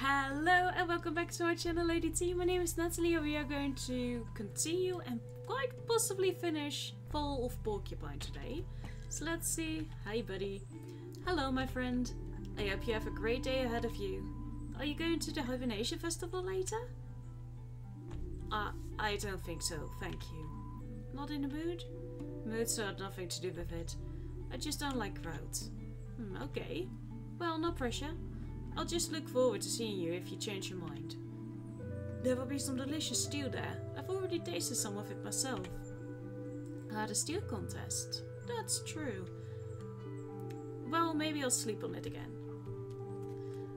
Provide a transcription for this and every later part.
Hello and welcome back to our channel, Lady T. My name is Natalie and we are going to continue and quite possibly finish Fall of Porcupine today. So let's see. Hi buddy. Hello my friend. I hope you have a great day ahead of you. Are you going to the Hibernation Festival later? I don't think so, thank you. Not in the mood? Moods have nothing to do with it. I just don't like crowds. Okay. Well, no pressure. I'll just look forward to seeing you if you change your mind. There will be some delicious stew there. I've already tasted some of it myself. The stew contest. That's true. Well, maybe I'll sleep on it again.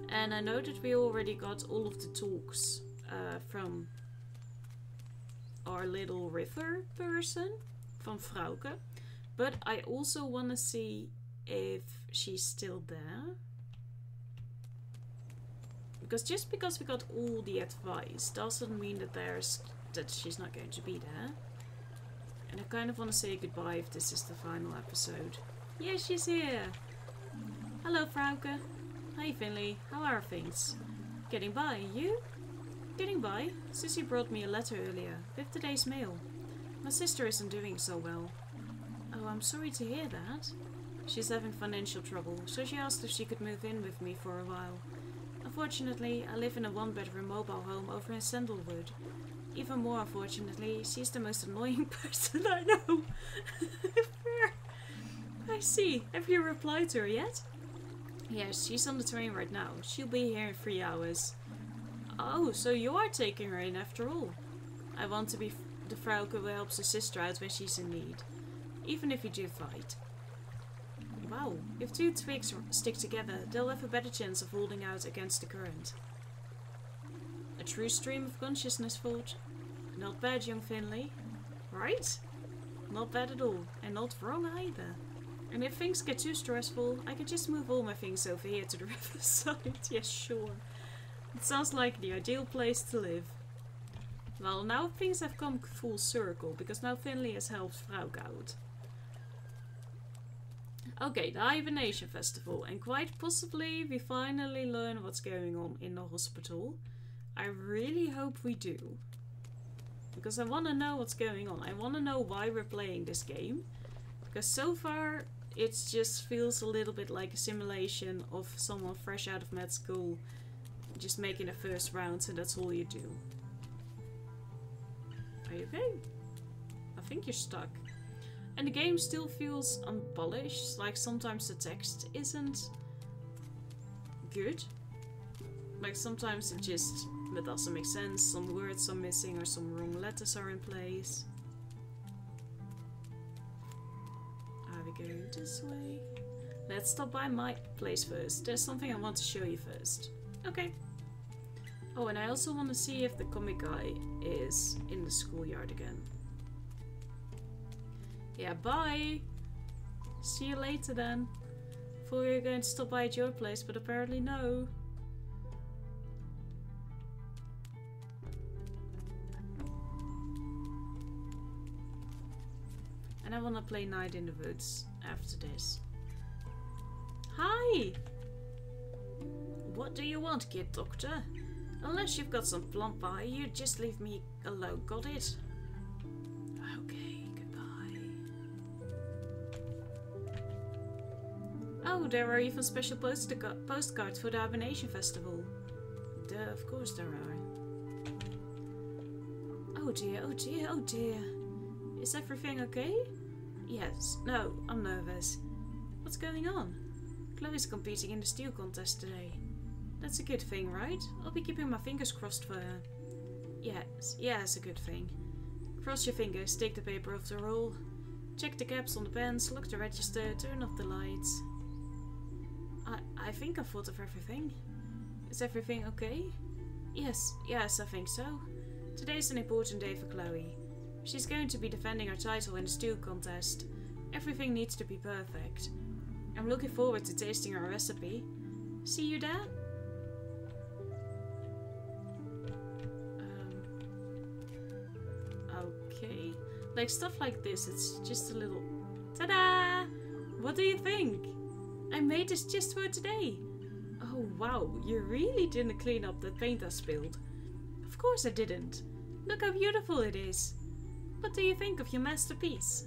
And I know that we already got all of the talks from our little river person, from Frauke. But I also want to see if she's still there. Because just because we got all the advice doesn't mean that she's not going to be there. And I kind of want to say goodbye if this is the final episode. Yeah, she's here! Hello, Frauke. Hi, Finley. How are things? Getting by, you? Getting by. Sissy brought me a letter earlier, with today's mail. My sister isn't doing so well. Oh, I'm sorry to hear that. She's having financial trouble, so she asked if she could move in with me for a while. Unfortunately, I live in a one-bedroom mobile home over in Sandalwood. Even more unfortunately, she's the most annoying person I know. I see. Have you replied to her yet? Yes, she's on the train right now. She'll be here in 3 hours. Oh, so you are taking her in after all. I want to be the Frauke who helps her sister out when she's in need. Even if you do fight. Wow, if two twigs stick together, they'll have a better chance of holding out against the current. A true stream of consciousness thought. Not bad, young Finley. Right? Not bad at all, and not wrong either. And if things get too stressful, I could just move all my things over here to the riverside. Yes, sure. It sounds like the ideal place to live. Well, now things have come full circle, because now Finley has helped Frauke out. Okay, the Hibernation Festival, and quite possibly we finally learn what's going on in the hospital. I really hope we do. Because I want to know what's going on. I want to know why we're playing this game. Because so far it just feels a little bit like a simulation of someone fresh out of med school just making a first round, and that's all you do. Are you okay? I think you're stuck. And the game still feels unpolished, like sometimes the text isn't good. Like sometimes it doesn't make sense, some words are missing or some wrong letters are in place. Are we going this way? Let's stop by my place first. There's something I want to show you first. Okay. Oh, and I also want to see if the comic guy is in the schoolyard again. Yeah, bye! See you later then. Thought we were going to stop by at your place, but apparently no. And I want to play Night in the Woods after this. Hi! What do you want, kid doctor? Unless you've got some plump pie, you just leave me alone, got it? Okay. Oh, there are even special postcards for the Hibernation Festival. Duh, of course there are. Oh dear, oh dear, oh dear. Is everything okay? Yes. No, I'm nervous. What's going on? Chloe's competing in the stew contest today. That's a good thing, right? I'll be keeping my fingers crossed for her. Yes, yeah, it's a good thing. Cross your fingers, take the paper off the roll. Check the caps on the pens, lock the register, turn off the lights. I think I've thought of everything. Is everything okay? Yes, I think so. Today's an important day for Chloe. She's going to be defending her title in the stew contest. Everything needs to be perfect. I'm looking forward to tasting her recipe. See you there? Okay. Like stuff like this, it's just a little... Ta-da! What do you think? I made this just for today. Oh Wow, you really didn't clean up that paint I spilled. Of course I didn't. Look how beautiful it is. What do you think of your masterpiece?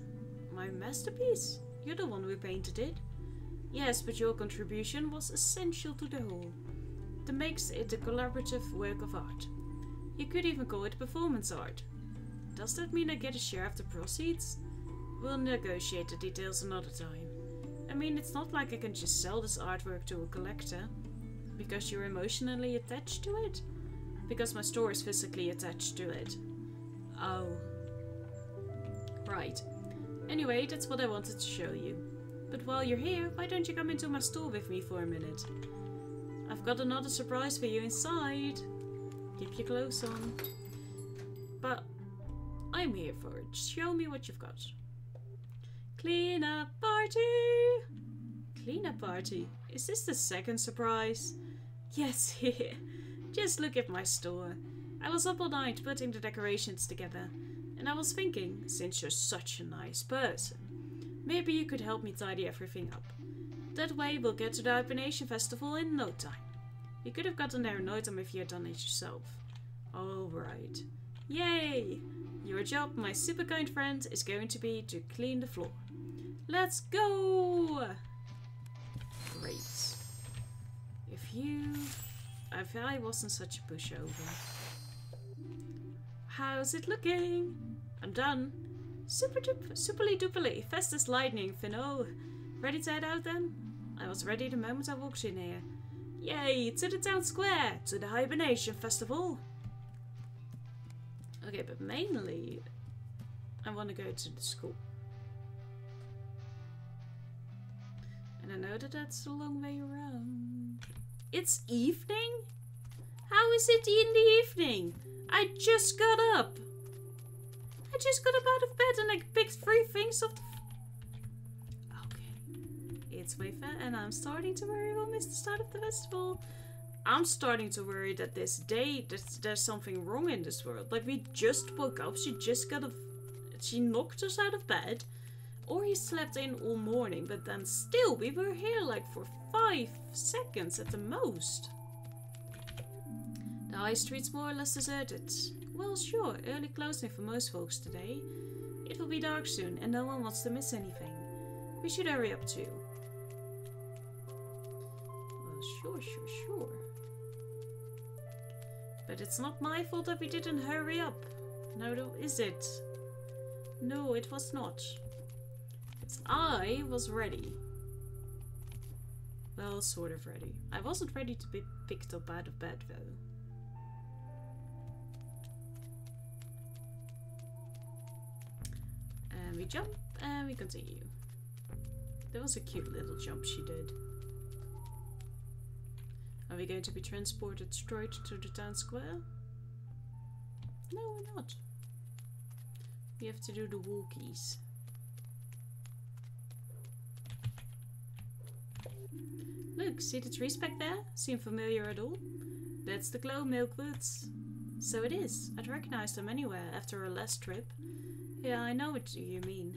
My masterpiece? You're the one who painted it. Yes, but your contribution was essential to the whole. That makes it a collaborative work of art. You could even call it performance art. Does that mean I get a share of the proceeds? We'll negotiate the details another time. I mean, it's not like I can just sell this artwork to a collector. Because you're emotionally attached to it? Because my store is physically attached to it. Oh. Right. Anyway, that's what I wanted to show you. But while you're here, why don't you come into my store with me for a minute? I've got another surprise for you inside. Keep your clothes on. But I'm here for it. Show me what you've got. Cleanup party! Cleanup party? Is this the second surprise? Yes, here. Just look at my store. I was up all night putting the decorations together. And I was thinking, since you're such a nice person, maybe you could help me tidy everything up. That way we'll get to the Hibernation Festival in no time. You could have gotten there in no time if you had done it yourself. Alright. Yay! Your job, my super kind friend, is going to be to clean the floor. Let's go! Great. If I wasn't such a pushover. How's it looking? I'm done. Superly duperly, fast as lightning, Finno. Ready to head out then? I was ready the moment I walked in here. Yay, to the town square, to the Hibernation Festival. Okay, but mainly, I want to go to the school. And I know that that's a long way around. It's evening? How is it in the evening? I just got up. I just got up out of bed and I picked 3 things off the... Okay. It's way fair and I'm starting to worry we'll miss the start of the festival. I'm starting to worry that this day, there's something wrong in this world. Like, we just woke up, she knocked us out of bed. Or he slept in all morning, but then still, we were here like for 5 seconds at the most. The high street's more or less deserted. Well, sure, early closing for most folks today. It will be dark soon, and no one wants to miss anything. We should hurry up too. Well, sure. But it's not my fault that we didn't hurry up. No, is it? No, it was not. I was ready. Well, sort of ready. I wasn't ready to be picked up out of bed, though. And we jump, and we continue. That was a cute little jump she did. Are we going to be transported straight to the town square? No, we're not. We have to do the walkies. Look, see the trees back there? Seem familiar at all? That's the Glow Milk Woods. So it is. I'd recognize them anywhere after our last trip. Yeah, I know what you mean.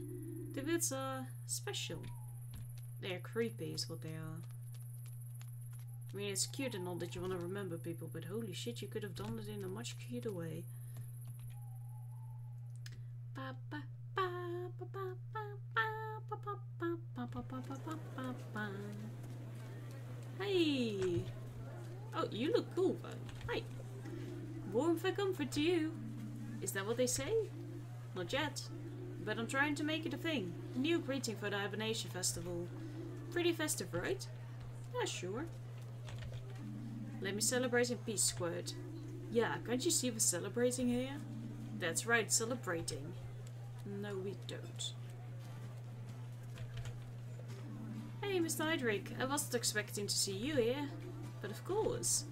The woods are special. They're creepy is what they are. I mean, it's cute and all that you want to remember people, but holy shit, you could have done it in a much cuter way. Hey! Oh, you look cool though. Hi. Warm for comfort to you. Is that what they say? Not yet. But I'm trying to make it a thing. A new greeting for the Hibernation Festival. Pretty festive, right? Yeah, sure. Let me celebrate in peace, Squirt. Yeah, can't you see we're celebrating here? That's right, celebrating. No, we don't. Hey, Mr. Hydrick, I wasn't expecting to see you here. But of course.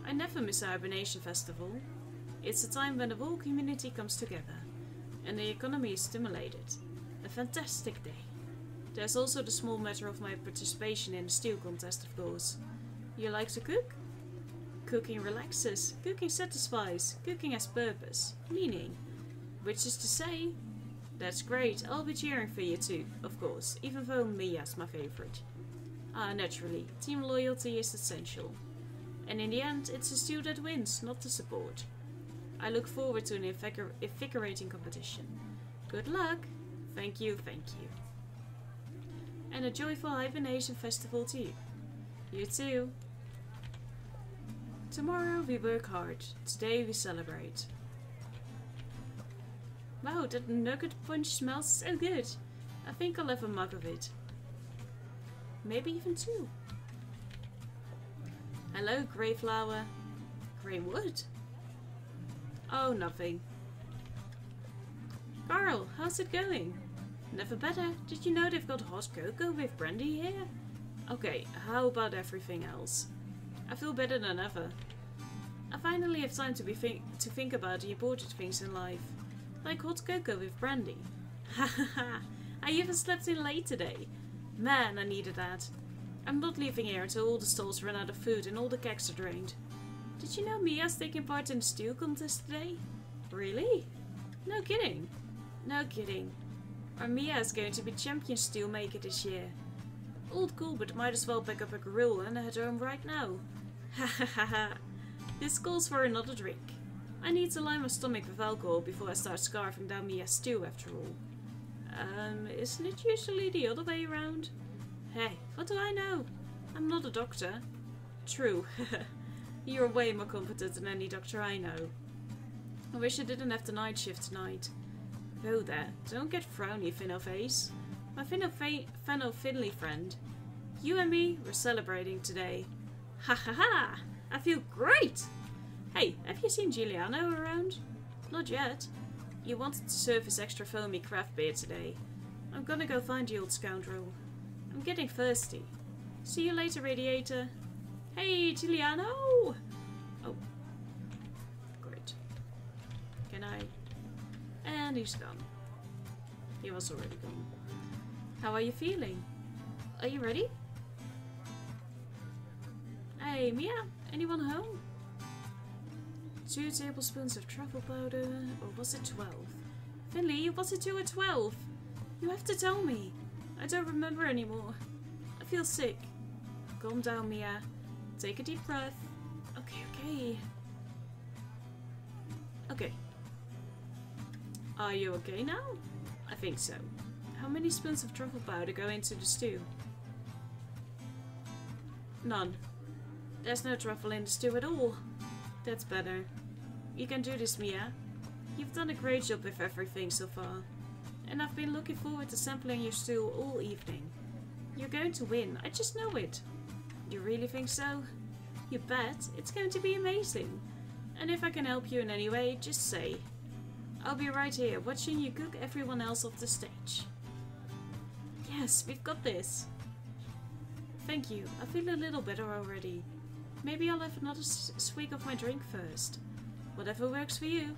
I never miss a Hibernation Festival. It's a time when the whole community comes together. And the economy is stimulated. A fantastic day. There's also the small matter of my participation in the stew contest, of course. You like to cook? Cooking relaxes, cooking satisfies, cooking has purpose, meaning. Which is to say, that's great, I'll be cheering for you too, of course, even though Mia's my favorite. Ah, naturally, team loyalty is essential. And in the end, it's the stew that wins, not the support. I look forward to an invigorating competition. Good luck! Thank you, thank you. And a joyful hibernation festival to you. You too. Tomorrow we work hard. Today we celebrate. Wow, that nugget punch smells so good. I think I'll have a mug of it. Maybe even two. Hello, grey flower. Grey wood? Oh, nothing. Carl, how's it going? Never better. Did you know they've got hot cocoa with brandy here? Okay, how about everything else? I feel better than ever. I finally have time to think about the important things in life. Like hot cocoa with brandy. Ha ha ha! I even slept in late today. Man, I needed that. I'm not leaving here until all the stalls run out of food and all the kegs are drained. Did you know Mia's taking part in the stew contest today? Really? No kidding. No kidding. Our Mia is going to be champion stew maker this year. Old cool, but might as well pick up a grill and head home right now. Ha ha ha ha. This calls for another drink. I need to line my stomach with alcohol before I start scarfing down Mia's stew after all. Isn't it usually the other way around? Hey, what do I know? I'm not a doctor. True. You're way more competent than any doctor I know. I wish I didn't have the night shift tonight. Whoa there, don't get frowny, Finno face. My Finno Finley friend. You and me, we're celebrating today. Ha ha ha! I feel great! Hey, have you seen Giuliano around? Not yet. You wanted to serve his extra foamy craft beer today. I'm gonna go find the old scoundrel. I'm getting thirsty. See you later, Radiator. Hey, Giuliano! Oh. Great. Can I... And he's gone. He was already gone. How are you feeling? Are you ready? Hey, Mia? Anyone home? 2 tablespoons of truffle powder, or was it 12? Finley, was it 2 or 12? You have to tell me. I don't remember anymore. I feel sick. Calm down, Mia. Take a deep breath. Okay. Okay. Are you okay now? I think so. How many spoons of truffle powder go into the stew? None. There's no truffle in the stew at all. That's better. You can do this, Mia. You've done a great job with everything so far. And I've been looking forward to sampling your stew all evening. You're going to win, I just know it. You really think so? You bet, it's going to be amazing. And if I can help you in any way, just say. I'll be right here, watching you cook everyone else off the stage. Yes, we've got this. Thank you, I feel a little better already. Maybe I'll have another swig of my drink first. Whatever works for you.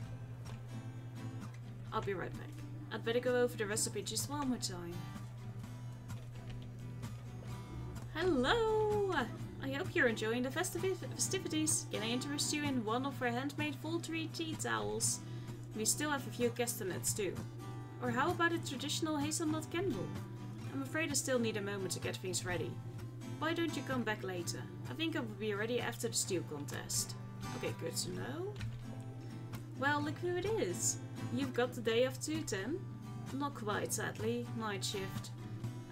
I'll be right back. I'd better go over the recipe just one more time. Hello! I hope you're enjoying the festivities. Can I interest you in one of our handmade Voltry tea towels? We still have a few guesstimates too. Or how about a traditional hazelnut candle? I'm afraid I still need a moment to get things ready. Why don't you come back later? I think I will be ready after the stew contest. Okay, good to know. Well, look who it is. You've got the day off too, Tim? Not quite, sadly. Night shift.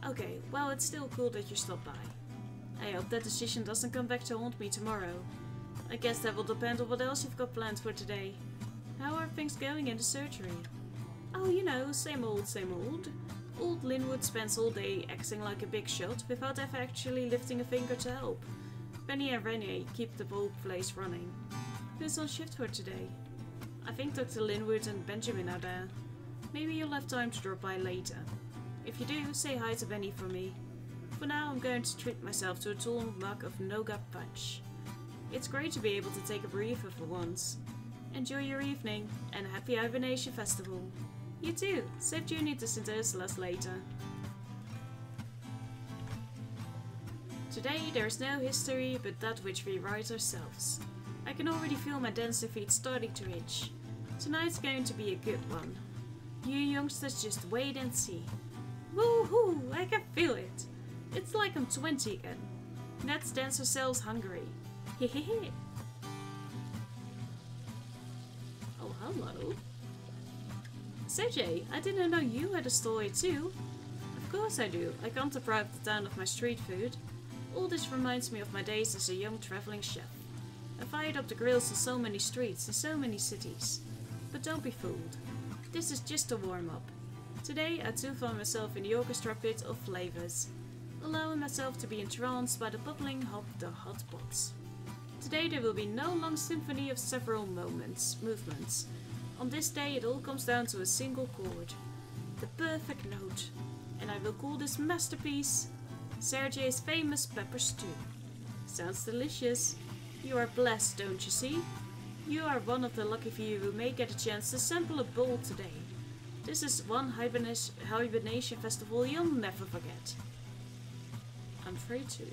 Okay, well, it's still cool that you stopped by. I hope that decision doesn't come back to haunt me tomorrow. I guess that will depend on what else you've got planned for today. How are things going in the surgery? Oh, you know, same old, same old. Old Linwood spends all day acting like a big shot without ever actually lifting a finger to help. Penny and Renee keep the whole place running. Who's on shift for today? I think Dr. Linwood and Benjamin are there. Maybe you'll have time to drop by later. If you do, say hi to Benny for me. For now, I'm going to treat myself to a tall mug of no-gut punch. It's great to be able to take a breather for once. Enjoy your evening, and happy Hibernation Festival. You too. Safe journey to St. Ursula's later. Today there's no history but that which we write ourselves. I can already feel my dancing feet starting to itch. Tonight's going to be a good one. You youngsters just wait and see. Woohoo! I can feel it. It's like I'm 20 again. Let's dance ourselves hungry. Hehehe. Oh, hello. Sergey, I didn't know you had a story too. Of course I do. I can't deprive the town of my street food. All this reminds me of my days as a young traveling chef. I fired up the grills on so many streets in so many cities. But don't be fooled. This is just a warm-up. Today I too found myself in the orchestra pit of flavors, allowing myself to be entranced by the bubbling hot pots. Today there will be no long symphony of several movements. On this day it all comes down to a single chord. The perfect note. And I will call this masterpiece Sergey's famous pepper stew. Sounds delicious. You are blessed, don't you see? You are one of the lucky few who may get a chance to sample a bowl today. This is one hibernation festival you'll never forget. I'm afraid to.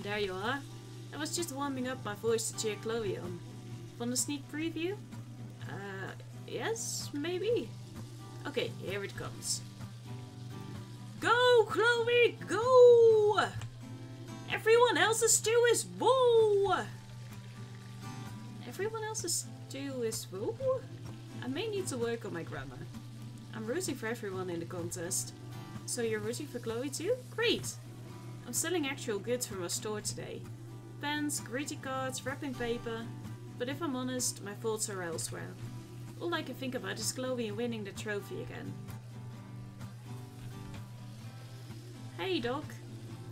There you are. I was just warming up my voice to cheer Chloe on. Want a sneak preview? Yes, maybe. Okay, here it comes. Go, Chloe, go! Everyone else's stew is woo! Everyone else's stew is woo? I may need to work on my grammar. I'm rooting for everyone in the contest. So you're rooting for Chloe too? Great! I'm selling actual goods from our store today. Pens, greeting cards, wrapping paper. But if I'm honest, my thoughts are elsewhere. All I can think about is Chloe winning the trophy again. Hey Doc!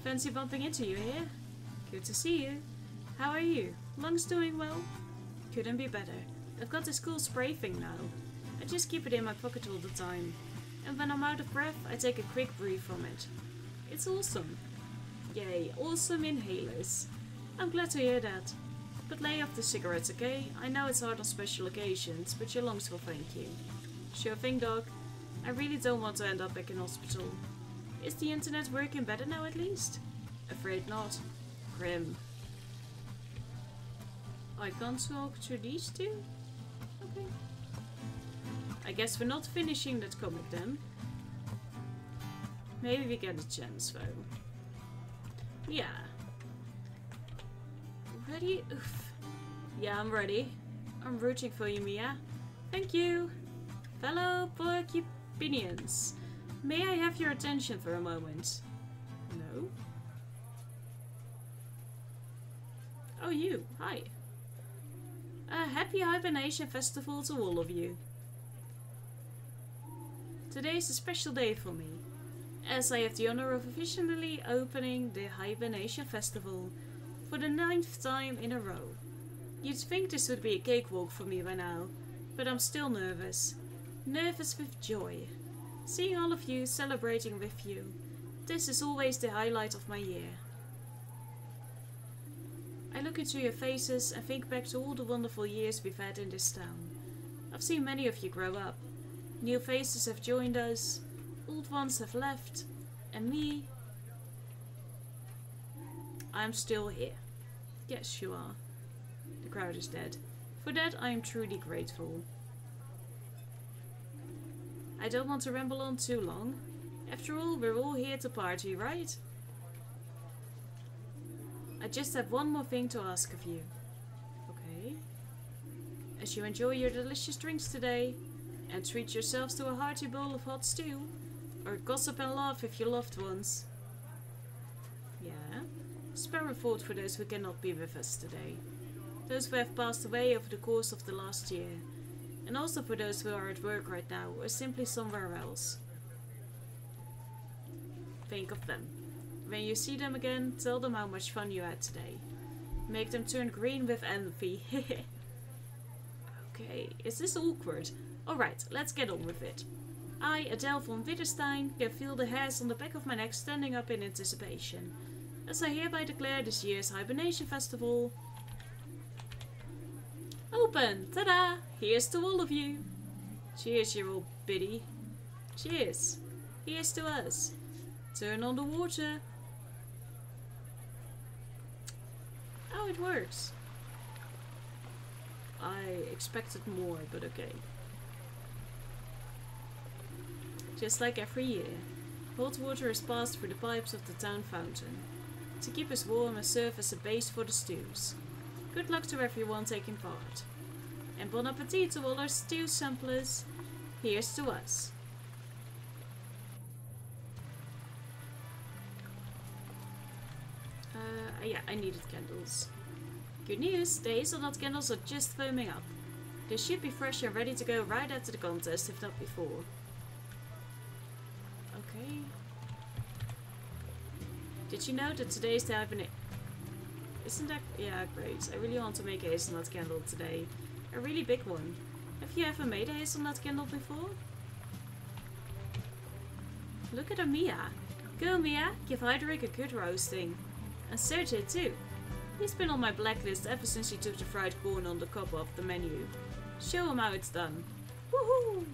Fancy bumping into you here? Good to see you. How are you? Lungs doing well? Couldn't be better. I've got this cool spray thing now. I just keep it in my pocket all the time. And when I'm out of breath, I take a quick breath from it. It's awesome. Yay, awesome inhalers. I'm glad to hear that. But lay off the cigarettes, okay? I know it's hard on special occasions, but your lungs will thank you. Sure thing, Doc. I really don't want to end up back in hospital. Is the internet working better now at least? Afraid not. Grim. I can't talk to these two? Okay. I guess we're not finishing that comic then. Maybe we get a chance though. Yeah. Ready? Oof. Yeah, I'm ready. I'm rooting for you, Mia. Thank you. Fellow Porcupinians. May I have your attention for a moment? No? Oh, you. Hi. A happy hibernation festival to all of you. Today is a special day for me, as I have the honor of officially opening the hibernation festival for the 9th time in a row. You'd think this would be a cakewalk for me by now, but I'm still nervous. Nervous with joy. Seeing all of you, celebrating with you. This is always the highlight of my year. I look into your faces and think back to all the wonderful years we've had in this town. I've seen many of you grow up. New faces have joined us, old ones have left, and me, I'm still here. Yes, you are. The crowd is dead. For that I am truly grateful. I don't want to ramble on too long. After all, we're all here to party, right? I just have one more thing to ask of you. Okay. As you enjoy your delicious drinks today, and treat yourselves to a hearty bowl of hot stew, or gossip and laugh with your loved ones. Yeah. Spare a thought for those who cannot be with us today. Those who have passed away over the course of the last year. And also for those who are at work right now, or simply somewhere else. Think of them. When you see them again, tell them how much fun you had today. Make them turn green with envy. Okay, is this awkward? Alright, let's get on with it. I, Adele von Witterstein, can feel the hairs on the back of my neck standing up in anticipation, as I hereby declare this year's Hibernation Festival open! Ta-da! Here's to all of you! Cheers, you old biddy. Cheers! Here's to us. Turn on the water. Oh, it works. I expected more, but okay. Just like every year, hot water is passed through the pipes of the town fountain. to keep us warm and serve as a base for the stews. Good luck to everyone taking part. And bon appetit to all our stew samplers. Here's to us. Yeah, I needed candles. Good news, the hazelnut candles are just foaming up. They should be fresh and ready to go right after the contest, if not before. Okay. Did you know that today is the hibernation? Isn't that... yeah, great. I really want to make a hazelnut candle today. A really big one. Have you ever made a hazelnut candle before? Look at her, Mia. Go, Mia. Give Hydrick a good roasting. And Sergey too. He's been on my blacklist ever since he took the fried corn on the cob off the menu. Show him how it's done. Woohoo!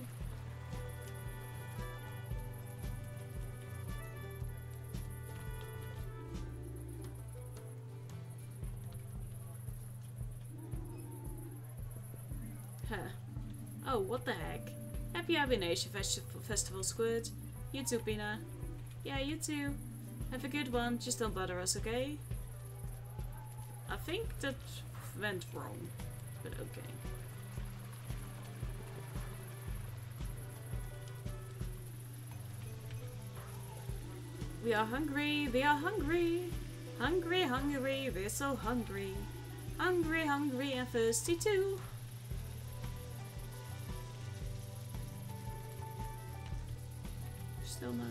Huh. Oh, what the heck. Happy Hibernation Festival, Squid. You too, Pina. Yeah, you too. Have a good one. Just don't bother us, okay? I think that went wrong. But okay. We are hungry. We are hungry. Hungry, hungry. We're so hungry. Hungry, hungry and thirsty too. Still no.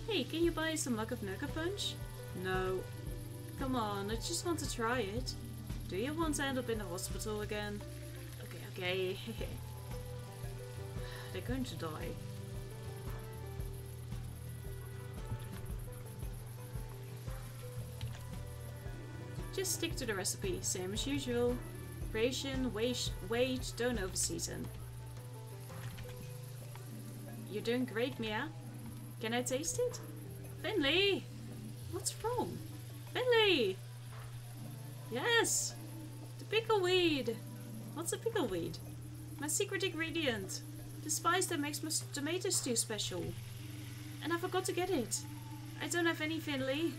Hey, can you buy some Luck of Nugget Punch? No. Come on, I just want to try it. Do you want to end up in the hospital again? Okay. They're going to die. Just stick to the recipe, same as usual. Ration, wait, don't overseason. You're doing great, Mia. Can I taste it? Finley! What's wrong? Finley! Yes! The pickleweed! What's a pickleweed? My secret ingredient. The spice that makes my tomato stew special. And I forgot to get it. I don't have any, Finley.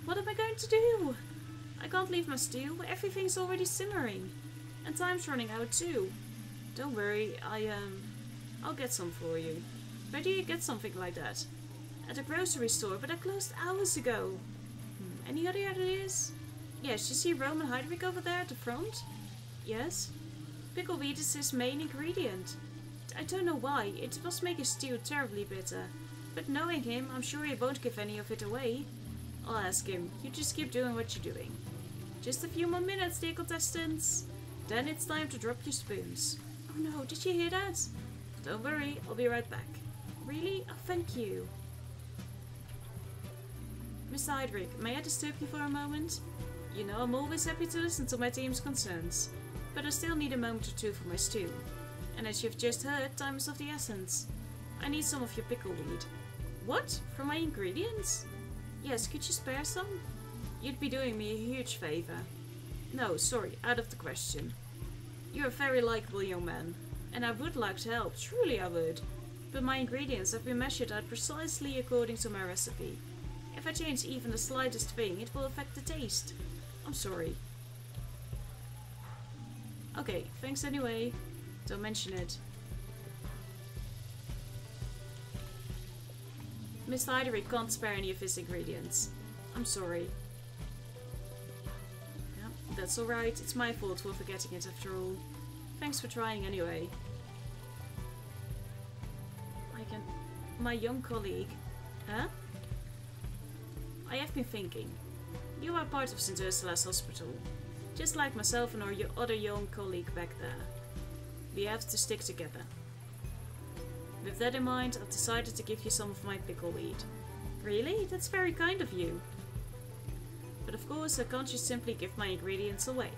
What am I going to do? I can't leave my stew. Everything's already simmering. And time's running out too. Don't worry, I'll get some for you. Where do you get something like that? At a grocery store, but I closed hours ago. Any other ideas? Yes, you see Rome and Hydrick over there at the front? Yes. Pickleweed is his main ingredient. I don't know why, it must make his stew terribly bitter. But knowing him, I'm sure he won't give any of it away. I'll ask him. You just keep doing what you're doing. Just a few more minutes, dear contestants. Then it's time to drop your spoons. Oh no, did you hear that? Don't worry, I'll be right back. Really? Oh, thank you. Mr. Hydrick, may I disturb you for a moment? You know I'm always happy to listen to my team's concerns, but I still need a moment or two for my stew. And as you've just heard, time is of the essence. I need some of your pickleweed. What? From my ingredients? Yes, could you spare some? You'd be doing me a huge favor. No, sorry, out of the question. You're a very likable young man, and I would like to help, truly I would. But my ingredients have been measured out precisely according to my recipe. If I change even the slightest thing, it will affect the taste. I'm sorry. Okay, thanks anyway. Don't mention it. Mr. Hydrick can't spare any of his ingredients. I'm sorry. Yeah, that's alright. It's my fault for forgetting it after all. Thanks for trying anyway. My young colleague. Huh? I have been thinking. You are part of St. Ursula's hospital. Just like myself and our other young colleague back there. We have to stick together. With that in mind, I've decided to give you some of my pickleweed. Really? That's very kind of you. But of course, I can't just simply give my ingredients away.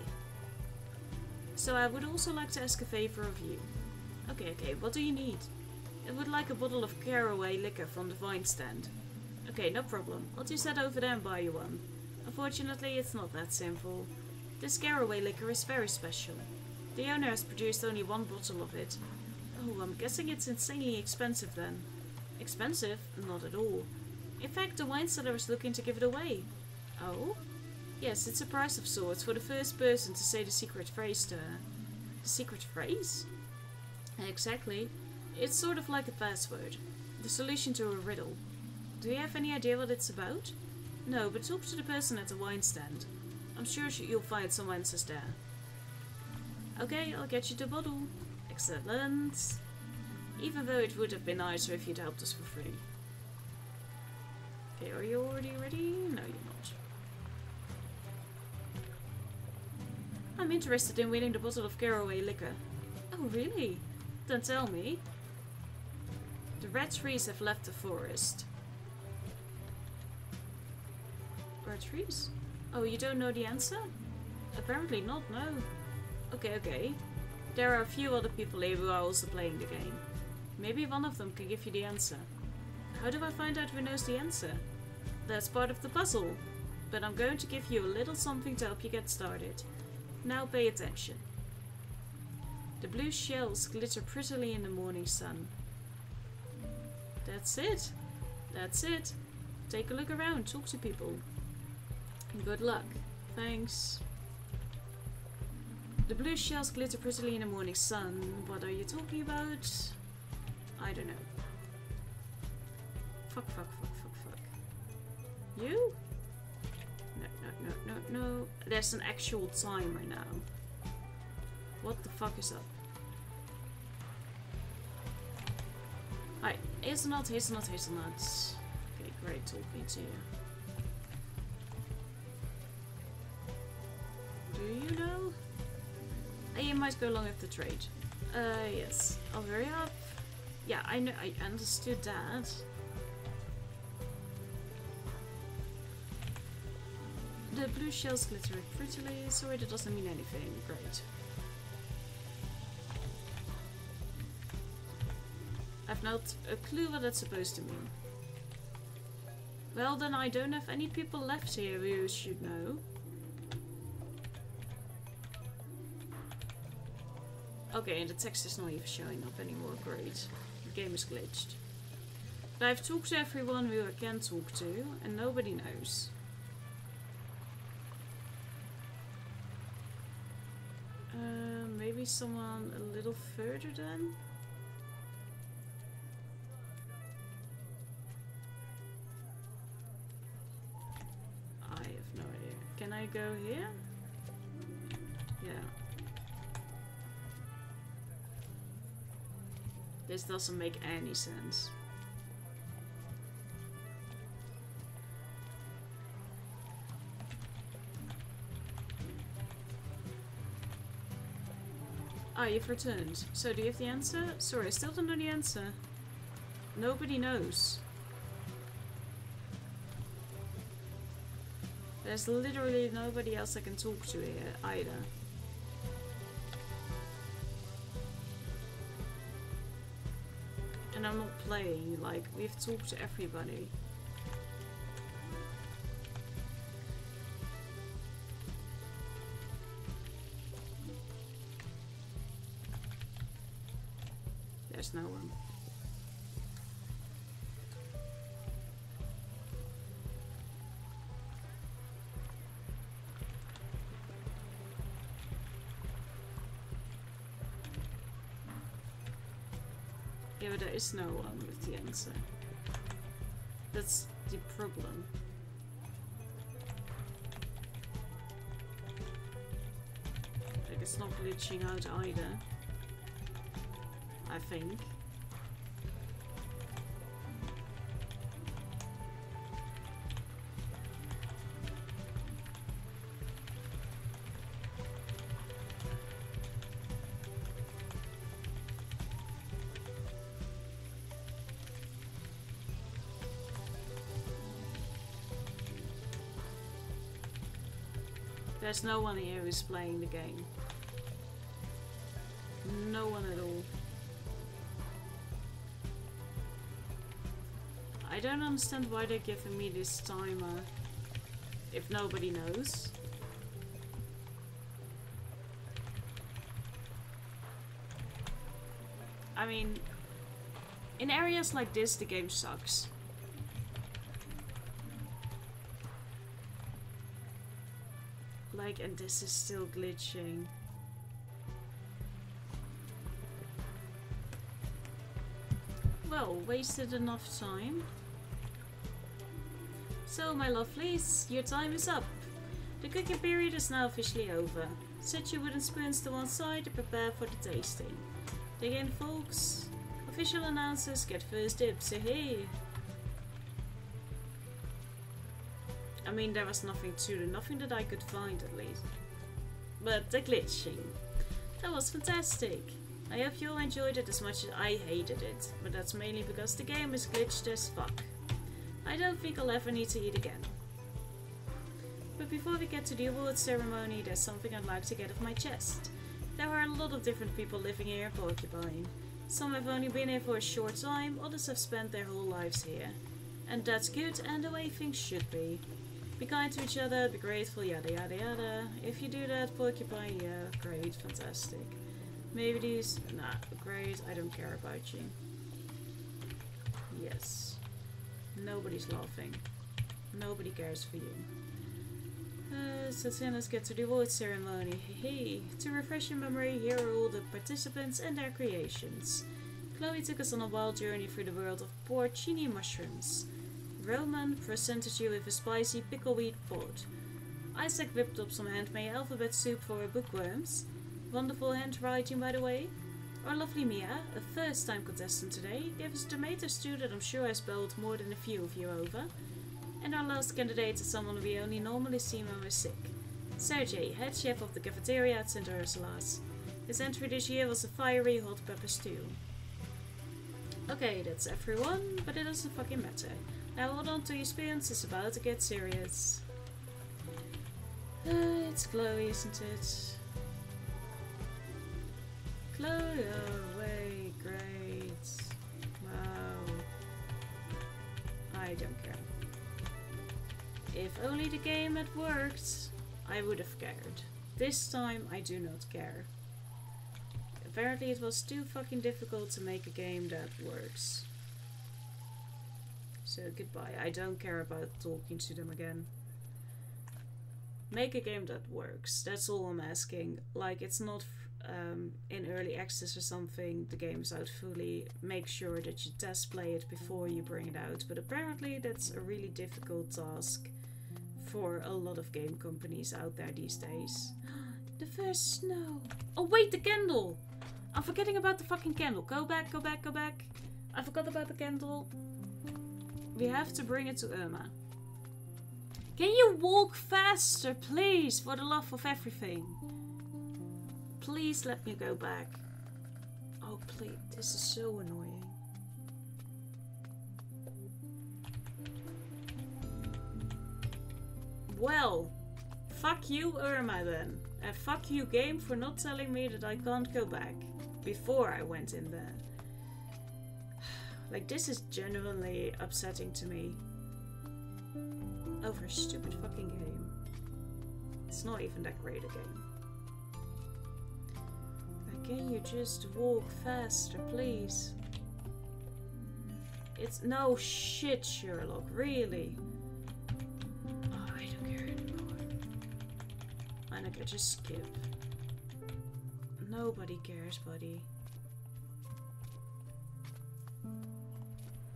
So I would also like to ask a favor of you. Okay, what do you need? I would like a bottle of caraway liquor from the wine stand. Okay, no problem. I'll just head over there and buy you one. Unfortunately, it's not that simple. This caraway liquor is very special. The owner has produced only one bottle of it. Oh, I'm guessing it's insanely expensive then. Expensive? Not at all. In fact, the wine seller was looking to give it away. Oh? Yes, it's a prize of sorts for the first person to say the secret phrase to her. The secret phrase? Exactly. It's sort of like a password. The solution to a riddle. Do you have any idea what it's about? No, but talk to the person at the wine stand. I'm sure you'll find some answers there. Okay, I'll get you the bottle. Excellent. Even though it would have been nicer if you'd helped us for free. Okay, are you already ready? No, you're not. I'm interested in winning the bottle of caraway liquor. Oh, really? Then tell me. The red trees have left the forest. Red trees? Oh, you don't know the answer? Apparently not, no. Okay. There are a few other people here who are also playing the game. Maybe one of them can give you the answer. How do I find out who knows the answer? That's part of the puzzle. But I'm going to give you a little something to help you get started. Now pay attention. The blue shells glitter prettily in the morning sun. That's it. That's it. Take a look around, talk to people. Good luck. Thanks. The blue shells glitter prettily in the morning sun. What are you talking about? I don't know. Fuck. You? No. There's an actual timer now. What the fuck is up? Hi, hazelnut. Okay, great talking to you. Do you know? You might go along with the trade. Yes. I'll hurry up. Yeah, I know. I understood that. The blue shells glitter prettily. Sorry, that doesn't mean anything. Great. I've not a clue what that's supposed to mean. Well, then I don't have any people left here who should know. Okay, and the text is not even showing up anymore. Great. The game is glitched. But I've talked to everyone who I can talk to, and nobody knows. Maybe someone a little further then? I have no idea. Can I go here? Yeah. This doesn't make any sense. Ah, you've returned. So do you have the answer? Sorry, I still don't know the answer. Nobody knows. There's literally nobody else I can talk to here either. And I'm not playing, like, we've talked to everybody. There's no one. Yeah, but there is no one with the answer. That's the problem. Like, it's not glitching out either. I think. There's no one here who's playing the game. No one at all. I don't understand why they're giving me this timer if nobody knows. I mean, in areas like this the game sucks. like, and this is still glitching. Well, wasted enough time. So, my lovelies, your time is up. The cooking period is now officially over. Set your wooden spoons to one side and prepare for the tasting. Dig in, folks. Official announcers get first dibs, hey. I mean, there was nothing to do, nothing that I could find at least. But the glitching. That was fantastic. I hope you all enjoyed it as much as I hated it, but that's mainly because the game is glitched as fuck. I don't think I'll ever need to eat again. But before we get to the award ceremony, there's something I'd like to get off my chest. There are a lot of different people living here in Porcupine. Some have only been here for a short time, others have spent their whole lives here. And that's good and the way things should be. Be kind to each other, be grateful, yada yada yada. If you do that, Porcupine, yeah, great, fantastic. Maybe these, nah, great, I don't care about you. Yes. Nobody's laughing. Nobody cares for you. So then let's get to the award ceremony. Hey, to refresh your memory, here are all the participants and their creations. Chloe took us on a wild journey through the world of porcini mushrooms. Roman presented you with a spicy pickleweed pod. Isaac whipped up some handmade alphabet soup for our bookworms. Wonderful handwriting, by the way. Our lovely Mia, a first-time contestant today, gave us a tomato stew that I'm sure has bowled more than a few of you over. And our last candidate is someone we only normally see when we're sick. Sergey, head chef of the cafeteria at St. Ursula's. His entry this year was a fiery hot pepper stew. Okay, that's everyone, but it doesn't fucking matter. Now hold on to your spoons, it's about to get serious. It's Chloe, isn't it? Chloe, oh wait, great. Wow. I don't care. If only the game had worked, I would have cared. This time, I do not care. Apparently it was too fucking difficult to make a game that works. So goodbye, I don't care about talking to them again. Make a game that works, that's all I'm asking. Like, it's not in early access or something, the game's out fully. Make sure that you test play it before you bring it out. But apparently that's a really difficult task for a lot of game companies out there these days. The first snow. Oh wait, the candle! I'm forgetting about the fucking candle. Go back, go back, go back. I forgot about the candle. We have to bring it to Irma. Can you walk faster, please? For the love of everything. Please let me go back. Oh please, this is so annoying. Well, fuck you Irma then. And fuck you game for not telling me that I can't go back. Before I went in there. Like, this is genuinely upsetting to me. Over a stupid fucking game. It's not even that great a game. Like, can you just walk faster, please? It's no shit, Sherlock, really. Oh, I don't care anymore. I don't care, just skip. Nobody cares, buddy.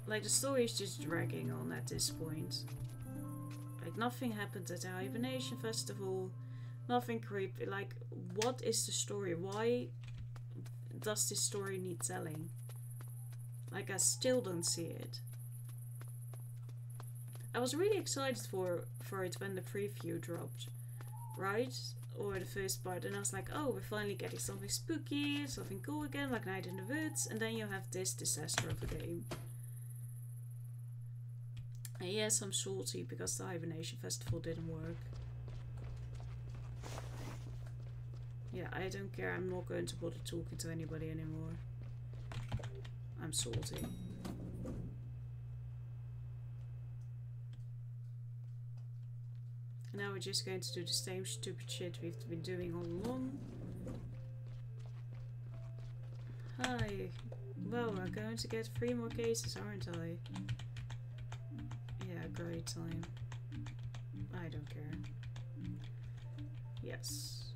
Like, the story is just dragging on at this point. Like, nothing happened at the Hibernation Festival. Nothing creepy. Like, what is the story? Why does this story need telling? Like, I still don't see it. I was really excited for it when the preview dropped. Right? Or the first part. And I was like, oh, we're finally getting something spooky, something cool again, like Night in the Woods. And then you have this disaster of a game. And yes, I'm salty because the Hibernation Festival didn't work. Yeah, I don't care. I'm not going to bother talking to anybody anymore. I'm salty. Now we're just going to do the same stupid shit we've been doing all along. Hi. Well, we're going to get 3 more cases, aren't I? Yeah, great time. I don't care. Yes.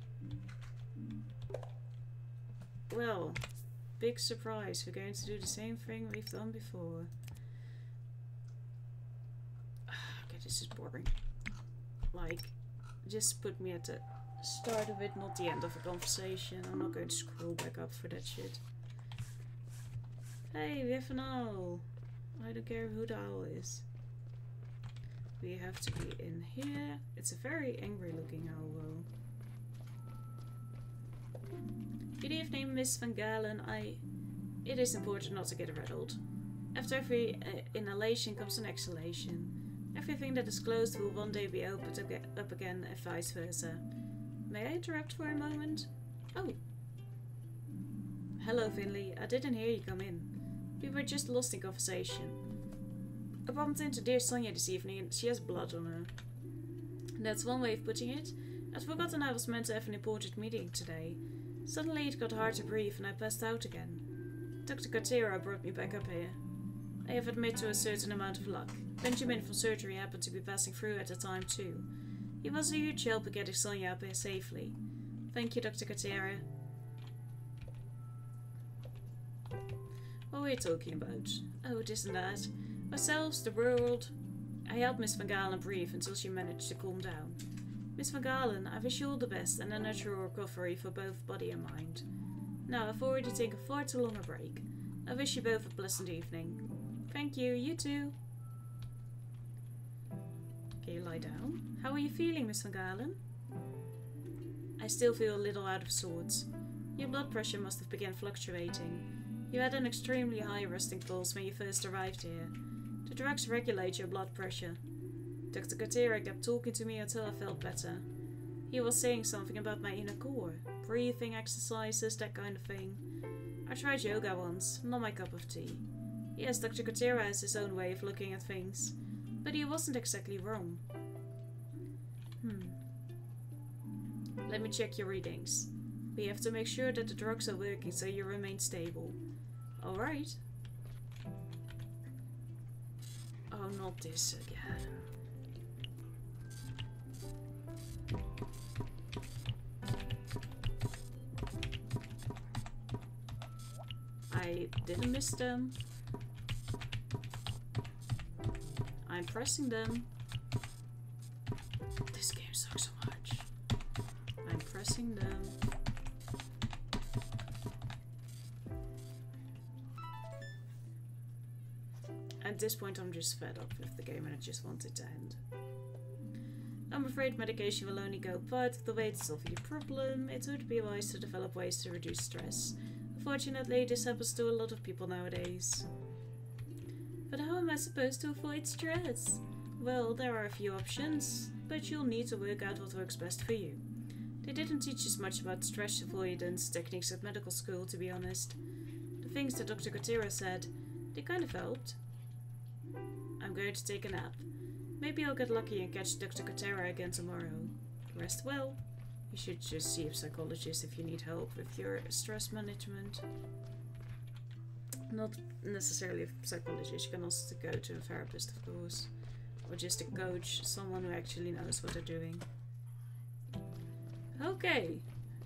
Well, big surprise. We're going to do the same thing we've done before. Okay, this is boring. Like, just put me at the start of it, not the end of a conversation. I'm not going to scroll back up for that shit. Hey, we have an owl. I don't care who the owl is. We have to be in here. It's a very angry looking owl though. Good evening, Miss Van Galen. It is important not to get rattled. After every inhalation comes an exhalation. Everything that is closed will one day be opened up again and vice versa. May I interrupt for a moment? Oh. Hello, Finley. I didn't hear you come in. We were just lost in conversation. I bumped into dear Sonia this evening and she has blood on her. That's one way of putting it. I'd forgotten I was meant to have an important meeting today. Suddenly it got hard to breathe and I passed out again. Dr. Cartera brought me back up here. I have admitted to a certain amount of luck. Benjamin from surgery happened to be passing through at the time too. He was a huge help in getting Sonia up here safely. Thank you, Dr. Cartera. What were you talking about? Oh, this and that. Ourselves, the world. I helped Miss Van Galen breathe until she managed to calm down. Miss Van Galen, I wish you all the best and a natural recovery for both body and mind. Now, I've already taken far too long a break. I wish you both a pleasant evening. Thank you, you too. Can you lie down? How are you feeling, Miss Van Galen? I still feel a little out of sorts. Your blood pressure must have begun fluctuating. You had an extremely high resting pulse when you first arrived here. The drugs regulate your blood pressure. Dr. Cartera kept talking to me until I felt better. He was saying something about my inner core, breathing exercises, that kind of thing. I tried yoga once, not my cup of tea. Yes, Dr. Cartera has his own way of looking at things, but he wasn't exactly wrong. Let me check your readings. We have to make sure that the drugs are working so you remain stable. Alright. Oh, not this again. I didn't miss them. I'm pressing them. This game sucks so much. I'm pressing them. At this point I'm just fed up with the game and I just want it to end. I'm afraid medication will only go part of the way to solve your problem. It would be wise to develop ways to reduce stress. Unfortunately, this happens to a lot of people nowadays. But how am I supposed to avoid stress? Well, there are a few options, but you'll need to work out what works best for you. They didn't teach us much about stress avoidance techniques at medical school, to be honest. The things that Dr. Cartera said, they kind of helped. I'm going to take a nap. Maybe I'll get lucky and catch Dr. Cartera again tomorrow. Rest well. You should just see a psychologist if you need help with your stress management. Not necessarily a psychologist, you can also go to a therapist, of course. Or just a coach, someone who actually knows what they're doing. Okay,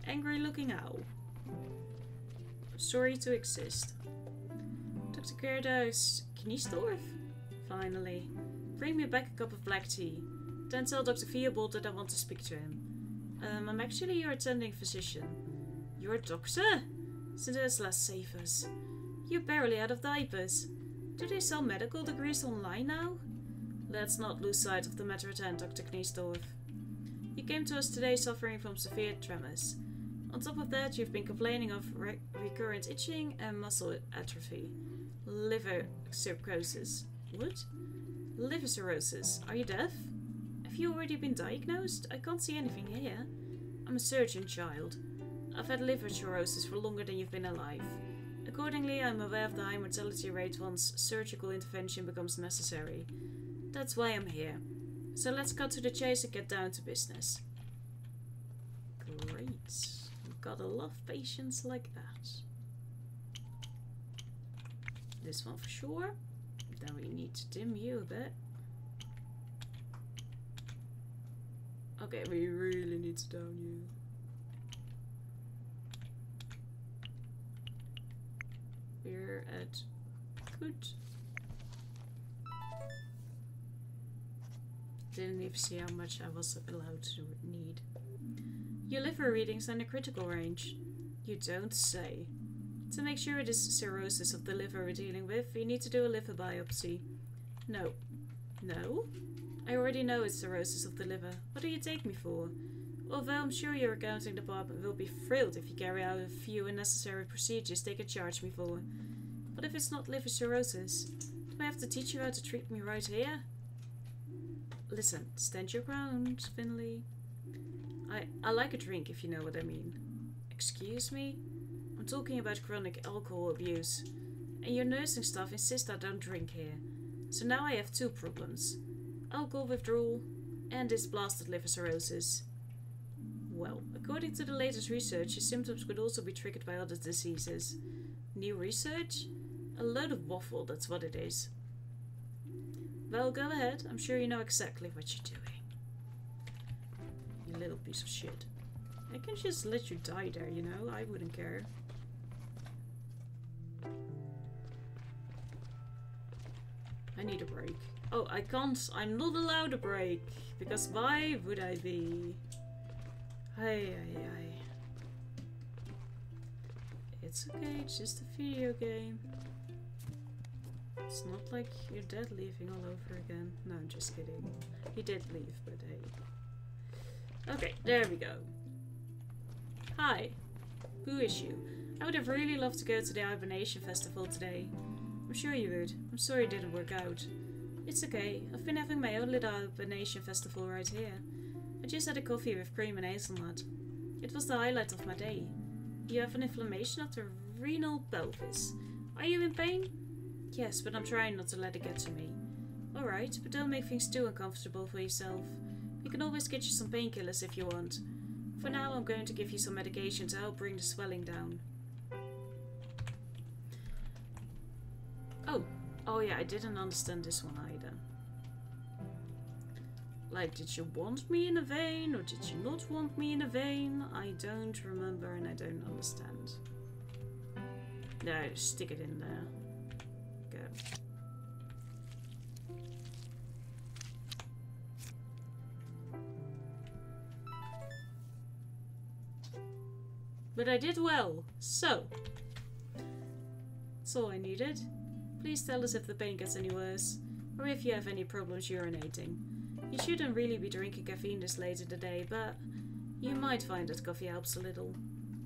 angry looking owl. Sorry to exist. Dr. Gerda's Kniesdorf? Finally. Bring me back a cup of black tea. Then tell Dr. Theobald that I want to speak to him. I'm actually your attending physician. You're a doctor? Since last savers. You're barely out of diapers. Do they sell medical degrees online now? Let's not lose sight of the matter at hand, Dr. Kniesdorf. You came to us today suffering from severe tremors. On top of that, you've been complaining of recurrent itching and muscle atrophy. Liver cirrhosis. What? Liver cirrhosis. Are you deaf? Have you already been diagnosed? I can't see anything here. I'm a surgeon, child. I've had liver cirrhosis for longer than you've been alive. Accordingly, I'm aware of the high mortality rate once surgical intervention becomes necessary. That's why I'm here. So let's cut to the chase and get down to business. Great. Gotta love patients like that. This one for sure. Then we need to dim you a bit. Okay, we really need to down you. We're at good. Didn't even see how much I was allowed to need. Your liver readings are in the critical range. You don't say. To make sure it is cirrhosis of the liver we're dealing with, you need to do a liver biopsy. No. No? I already know it's cirrhosis of the liver. What do you take me for? Although I'm sure your accounting department will be thrilled if you carry out a few unnecessary procedures they can charge me for. But if it's not liver cirrhosis, do I have to teach you how to treat me right here? Listen, stand your ground, Finley. I like a drink, if you know what I mean. Excuse me? I'm talking about chronic alcohol abuse. And your nursing staff insist I don't drink here. So now I have two problems. Alcohol withdrawal and this blasted liver cirrhosis. Well, according to the latest research, your symptoms could also be triggered by other diseases. New research? A load of waffle, that's what it is. Well, go ahead. I'm sure you know exactly what you're doing. You little piece of shit. I can just let you die there, you know? I wouldn't care. I need a break. Oh, I can't. I'm not allowed a break. Because why would I be? Ay. It's okay, it's just a video game. It's not like you're dead leaving all over again. No, I'm just kidding. He did leave, but hey. Okay, there we go. Hi. Who is you? I would have really loved to go to the Hibernation Festival today. I'm sure you would. I'm sorry it didn't work out. It's okay. I've been having my own little Hibernation Festival right here. I just had a coffee with cream and hazelnut. It was the highlight of my day. You have an inflammation of the renal pelvis. Are you in pain? Yes, but I'm trying not to let it get to me. Alright, but don't make things too uncomfortable for yourself. We can always get you some painkillers if you want. For now, I'm going to give you some medication to help bring the swelling down. Oh yeah, I didn't understand this one either. Like, did you want me in a vein or did you not want me in a vein? I don't remember and I don't understand. No, stick it in there. Go. But I did well, so that's all I needed. Please tell us if the pain gets any worse, or if you have any problems urinating. You shouldn't really be drinking caffeine this late in the day, but you might find that coffee helps a little.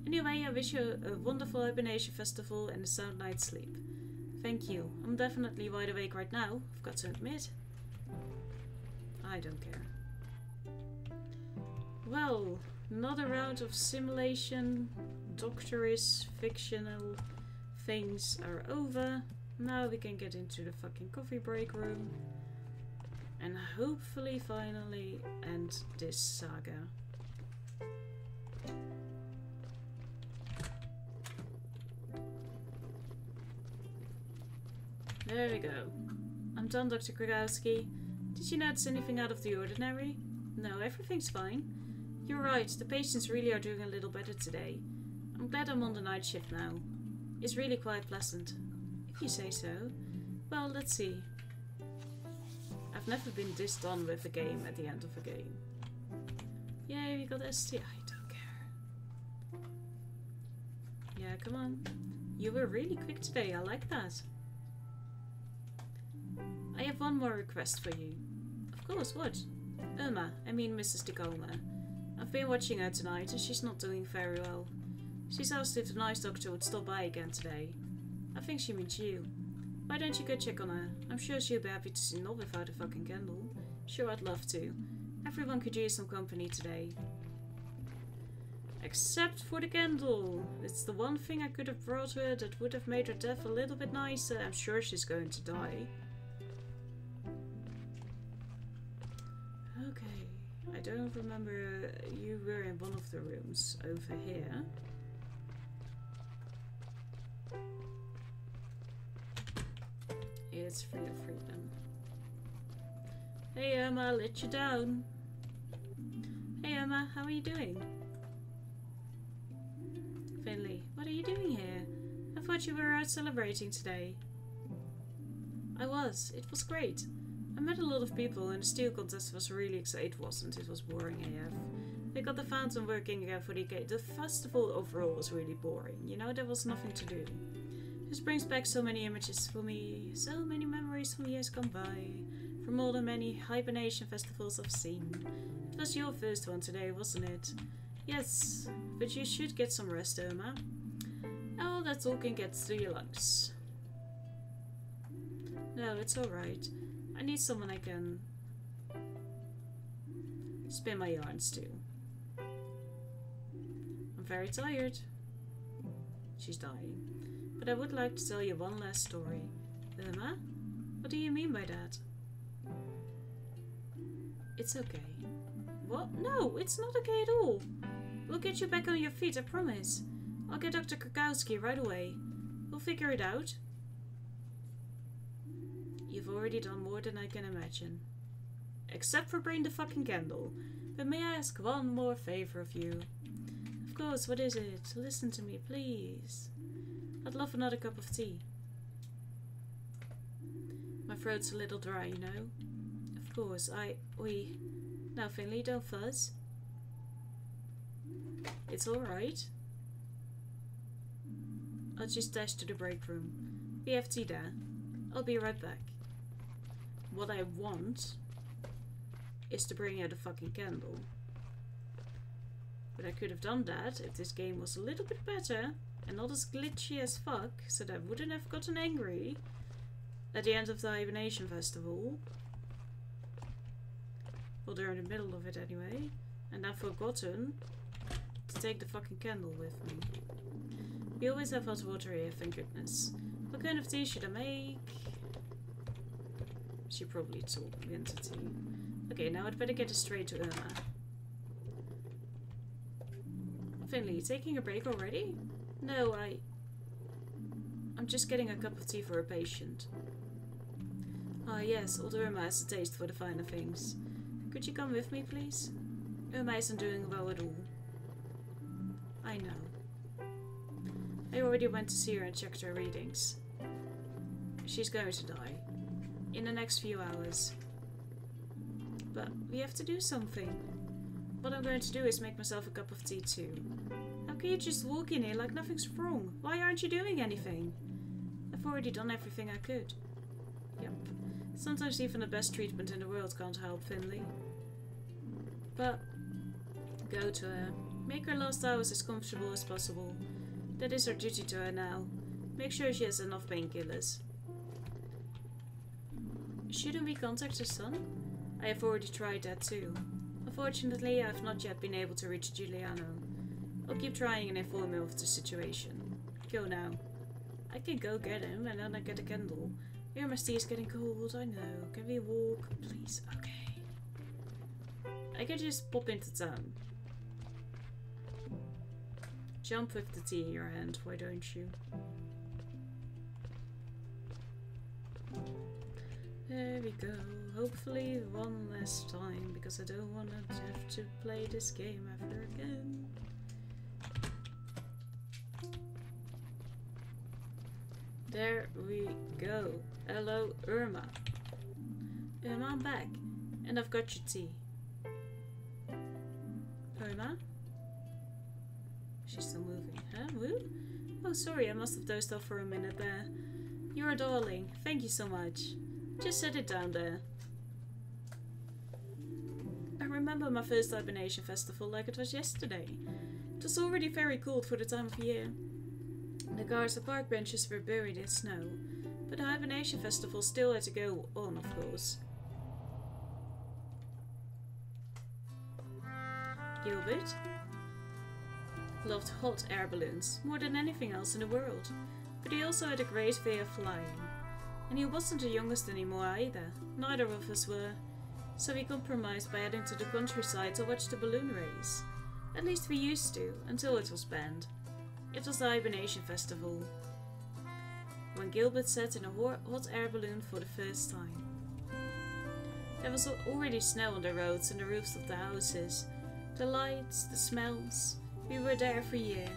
Anyway, I wish you a wonderful Hibernation Festival and a sound night's sleep. Thank you. I'm definitely wide awake right now, I've got to admit. I don't care. Well, another round of simulation, doctorish, fictional things are over. Now we can get into the fucking coffee break room. And hopefully finally end this saga. There we go. I'm done, Dr. Krogowski. Did you notice anything out of the ordinary? No, everything's fine. You're right, the patients really are doing a little better today. I'm glad I'm on the night shift now. It's really quite pleasant. If you say so. Well, let's see. I've never been this done with a game at the end of a game. Yay, we got ST. I don't care. Yeah, come on. You were really quick today, I like that. I have one more request for you. Of course, what? Irma, I mean Mrs. Tacoma. I've been watching her tonight and she's not doing very well. She's asked if the nice doctor would stop by again today. I think she means you. Why don't you go check on her? I'm sure she'll be happy to see Nob without a fucking candle. Sure, I'd love to. Everyone could use some company today. Except for the candle. It's the one thing I could have brought her that would have made her death a little bit nicer. I'm sure she's going to die. Okay. I don't remember you were in one of the rooms over here. It's free of freedom. Hey Irma, I let you down. Irma, how are you doing? Finley, what are you doing here? I thought you were out celebrating today. I was. It was great. I met a lot of people and the steel contest was really exciting. It wasn't. It was boring AF. They got the fountain working again for the occasion. The festival overall was really boring. You know, there was nothing to do. This brings back so many images for me. So many memories from years gone by. From all the many hibernation festivals I've seen. It was your first one today, wasn't it? Yes, but you should get some rest, Irma. Oh, that talking gets to your lungs. No, it's alright. I need someone I can spin my yarns to. I'm very tired. She's dying. But I would like to tell you one last story. Irma? What do you mean by that? It's okay. What? No, it's not okay at all. We'll get you back on your feet, I promise. I'll get Dr. Krakowski right away. We'll figure it out. You've already done more than I can imagine. Except for bring the fucking candle. But may I ask one more favor of you? Of course, what is it? Listen to me, please. I'd love another cup of tea. My throat's a little dry, you know. Of course, Now, Finley, don't fuzz. It's alright. I'll just dash to the break room. We have tea there. I'll be right back. What I want is to bring out a fucking candle. But I could have done that if this game was a little bit better and not as glitchy as fuck, so that I wouldn't have gotten angry at the end of the hibernation festival. Well, they're in the middle of it anyway. And I've forgotten to take the fucking candle with me. We always have hot water here, thank goodness. What kind of tea should I make? She probably told me into tea. Okay, now I'd better get it straight to Irma. Finley, taking a break already? No, I'm just getting a cup of tea for a patient. Ah yes, old Irma has a taste for the finer things. Could you come with me, please? Irma isn't doing well at all. I know. I already went to see her and checked her readings. She's going to die. In the next few hours. But we have to do something. What I'm going to do is make myself a cup of tea too. How can you just walk in here like nothing's wrong? Why aren't you doing anything? I've already done everything I could. Yep. Sometimes even the best treatment in the world can't help, Finley. But go to her. Make her last hours as comfortable as possible. That is our duty to her now. Make sure she has enough painkillers. Shouldn't we contact her son? I have already tried that too. Unfortunately, I have not yet been able to reach Giuliano. I'll keep trying and inform him of the situation. Go now. I can go get him and then I get a candle. Irma's tea is getting cold, I know. Can we walk? Please, okay. I can just pop into town. Jump with the tea in your hand, why don't you? There we go. Hopefully one last time, because I don't want to have to play this game ever again. There we go. Hello, Irma. Irma, I'm back. And I've got your tea. Irma? She's still moving. Huh? Woo? Oh, sorry, I must have dozed off for a minute there. You're a darling. Thank you so much. Just set it down there. I remember my first hibernation festival like it was yesterday. It was already very cold for the time of year. The cars and park benches were buried in snow, but the hibernation festival still had to go on, of course. Gilbert loved hot air balloons more than anything else in the world, but he also had a great fear of flying. And he wasn't the youngest anymore either, neither of us were, so we compromised by heading to the countryside to watch the balloon race. At least we used to, until it was banned. It was the hibernation festival, when Gilbert sat in a hot air balloon for the first time. There was already snow on the roads and the roofs of the houses, The lights, the smells. We were there every year.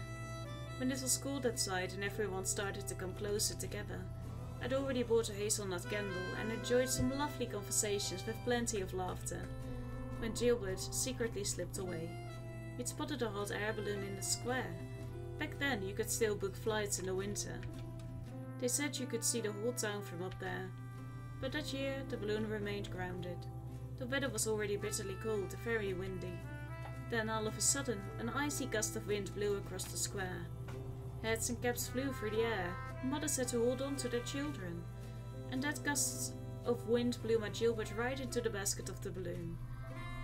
When it was cold outside and everyone started to come closer together, I'd already bought a hazelnut candle and enjoyed some lovely conversations with plenty of laughter, when Gilbert secretly slipped away. We'd spotted a hot air balloon in the square. Back then you could still book flights in the winter. They said you could see the whole town from up there. But that year the balloon remained grounded. The weather was already bitterly cold and very windy. Then all of a sudden an icy gust of wind blew across the square. Hats and caps flew through the air. Mothers had to hold on to their children. And that gust of wind blew my Gilbert right into the basket of the balloon.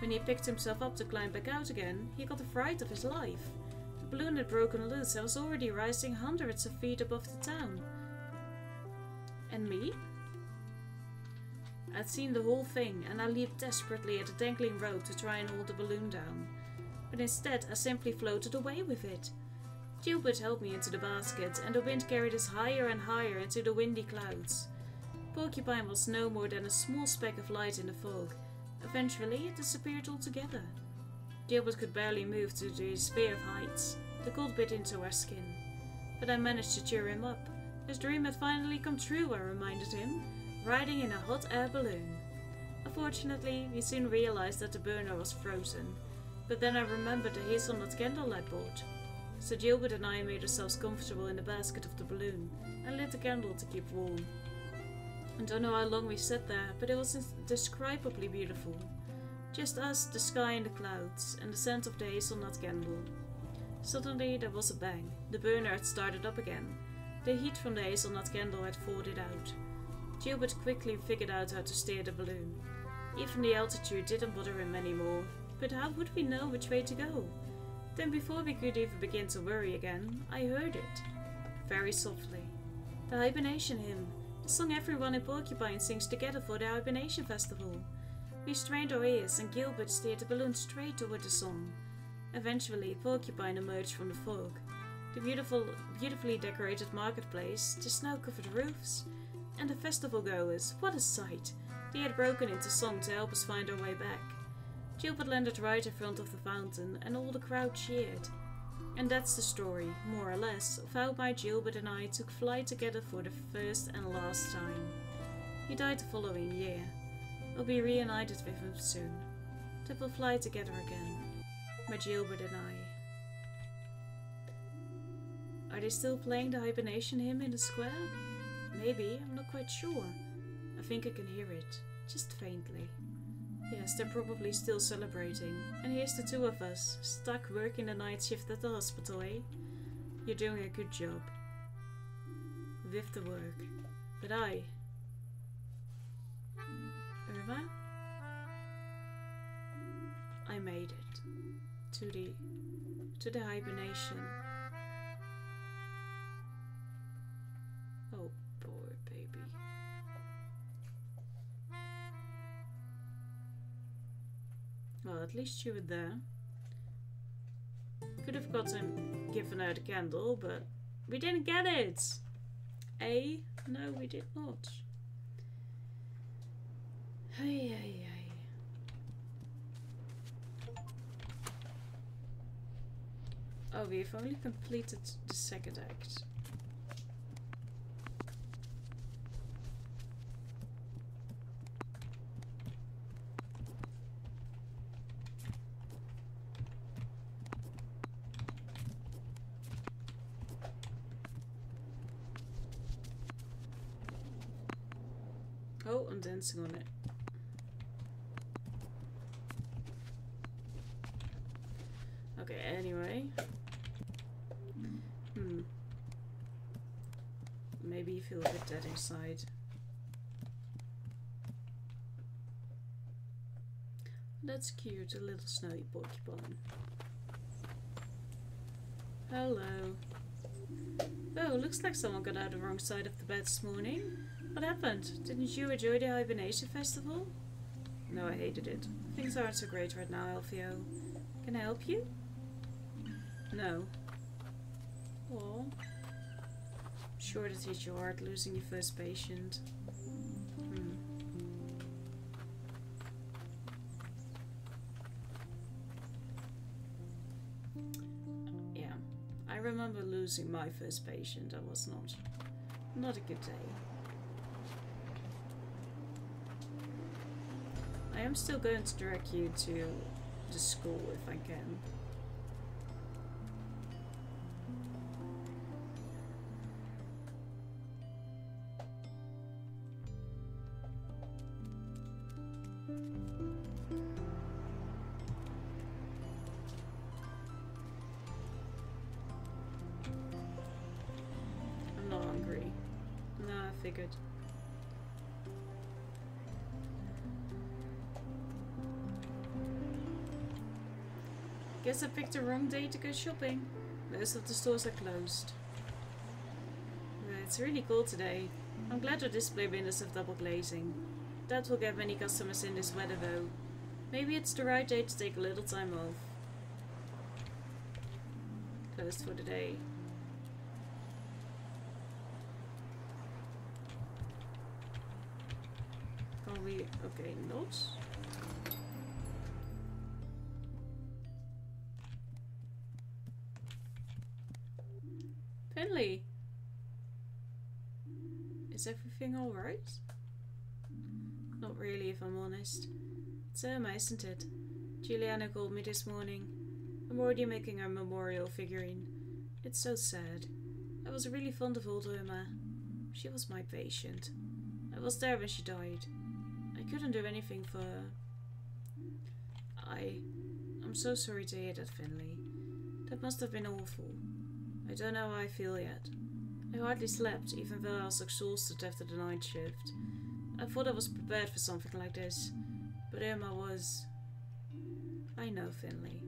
When he picked himself up to climb back out again, he got the fright of his life. The balloon had broken loose and was already rising hundreds of feet above the town. And me? I'd seen the whole thing and I leaped desperately at the dangling rope to try and hold the balloon down. But instead I simply floated away with it. Gilbert helped me into the basket and the wind carried us higher and higher into the windy clouds. Porcupine was no more than a small speck of light in the fog. Eventually it disappeared altogether. Gilbert could barely move due to his fear of heights. The cold bit into our skin. But I managed to cheer him up. His dream had finally come true, I reminded him, riding in a hot air balloon. Unfortunately, we soon realized that the burner was frozen, but then I remembered the hazelnut candle I bought. So Gilbert and I made ourselves comfortable in the basket of the balloon and lit the candle to keep warm. I don't know how long we sat there, but it was indescribably beautiful. Just us, the sky and the clouds, and the scent of the hazelnut candle. Suddenly there was a bang. The burner had started up again. The heat from the hazelnut candle had thawed it out. Gilbert quickly figured out how to steer the balloon. Even the altitude didn't bother him anymore, but how would we know which way to go? Then before we could even begin to worry again, I heard it. Very softly. The hibernation hymn, the song everyone in Porcupine sings together for the hibernation festival. We strained our ears and Gilbert steered the balloon straight toward the song. Eventually, Porcupine emerged from the fog. The beautifully decorated marketplace, the snow-covered roofs, and the festival goers. What a sight! They had broken into song to help us find our way back. Gilbert landed right in front of the fountain and all the crowd cheered. And that's the story, more or less, of how my Gilbert and I took flight together for the first and last time. He died the following year. I'll be reunited with him soon. That we'll fly together again. My Gilbert and I. Are they still playing the hibernation hymn in the square? Maybe, I'm not quite sure. I think I can hear it, just faintly. Yes, they're probably still celebrating. And here's the two of us, stuck working the night shift at the hospital, eh? You're doing a good job. With the work. But Irma? I made it. To the hibernation. Oh, poor baby. Well, at least you were there. Could have given her the candle, but we didn't get it! Eh? No, we did not. Hey, hey, hey. Oh, we've only completed the second act. Oh, I'm dancing on it. Okay, anyway. Maybe you feel a bit dead inside. That's cute, a little snowy porcupine. Hello. Oh, looks like someone got out the wrong side of the bed this morning. What happened? Didn't you enjoy the hibernation festival? No, I hated it. Things aren't so great right now, Alfio. Can I help you? No. Aw. Sure that hit your heart losing your first patient. losing my first patient. That was not a good day. I am still going to direct you to the school if I can. I'm not hungry. No, I figured. Guess I picked the wrong day to go shopping. Most of the stores are closed. It's really cold today. I'm glad our display windows have double glazing. That will get many customers in this weather though. Maybe it's the right day to take a little time off. Closed for the day. Can we... okay, not. Finley! Is everything alright? Not really, if I'm honest. It's Irma, isn't it? Juliana called me this morning. I'm already making her memorial figurine. It's so sad. I was really fond of old Irma. She was my patient. I was there when she died. I couldn't do anything for her. I'm so sorry to hear that, Finley. That must have been awful. I don't know how I feel yet. I hardly slept, even though I was exhausted after the night shift. I thought I was prepared for something like this, but Irma was... I know, Finley.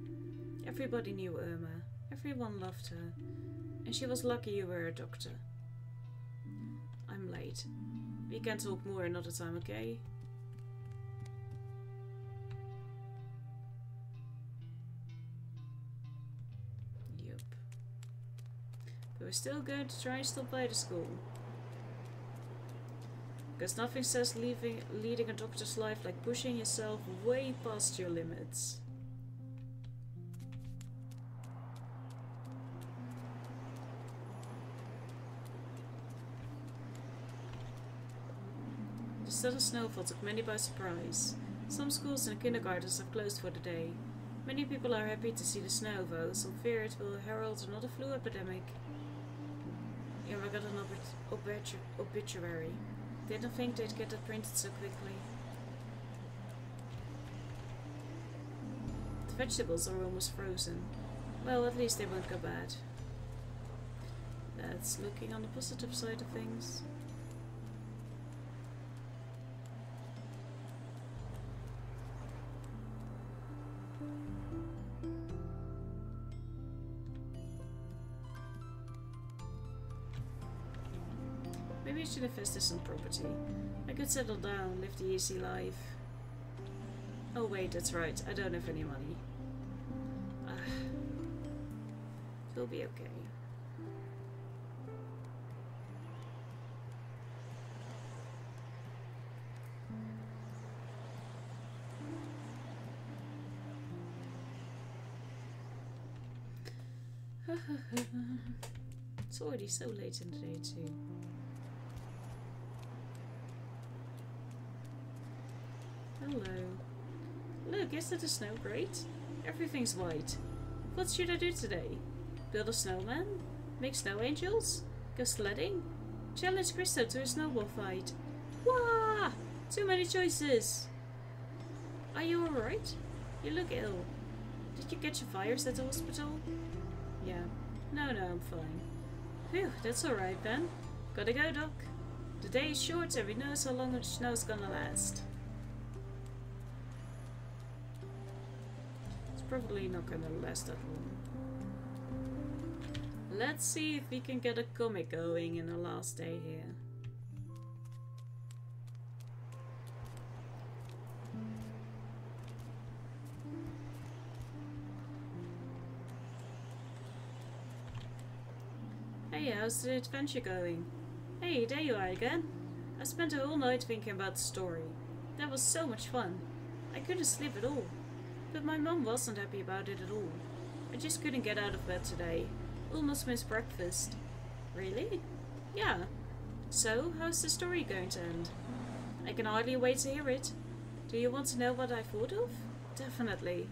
Everybody knew Irma. Everyone loved her. And she was lucky you were a doctor. I'm late. We can talk more another time, okay? But we're still going to try and stop by the school. Because nothing says leading a doctor's life like pushing yourself way past your limits. The sudden snowfall took many by surprise. Some schools and kindergartens have closed for the day. Many people are happy to see the snow, though some fear it will herald another flu epidemic. Irma got an obituary. Didn't think they'd get it printed so quickly. The vegetables are almost frozen. Well, at least they won't go bad. That's looking on the positive side of things. Maybe I should invest in some property. I could settle down, live the easy life. Oh wait, that's right, I don't have any money. It'll be okay. It's already so late in the day too. Hello. Look, isn't the snow great? Everything's white. What should I do today? Build a snowman? Make snow angels? Go sledding? Challenge Christo to a snowball fight? Wah! Too many choices! Are you alright? You look ill. Did you catch a virus at the hospital? Yeah. No, I'm fine. Phew, that's alright then. Gotta go, Doc. The day is short and we know how long the snow's gonna last. Probably not gonna last that long. Let's see if we can get a comic going in the last day here. Hey, how's the adventure going? Hey, there you are again. I spent a whole night thinking about the story. That was so much fun. I couldn't sleep at all. But my mum wasn't happy about it at all. I just couldn't get out of bed today. Almost missed breakfast. Really? Yeah. So, how's the story going to end? I can hardly wait to hear it. Do you want to know what I thought of? Definitely.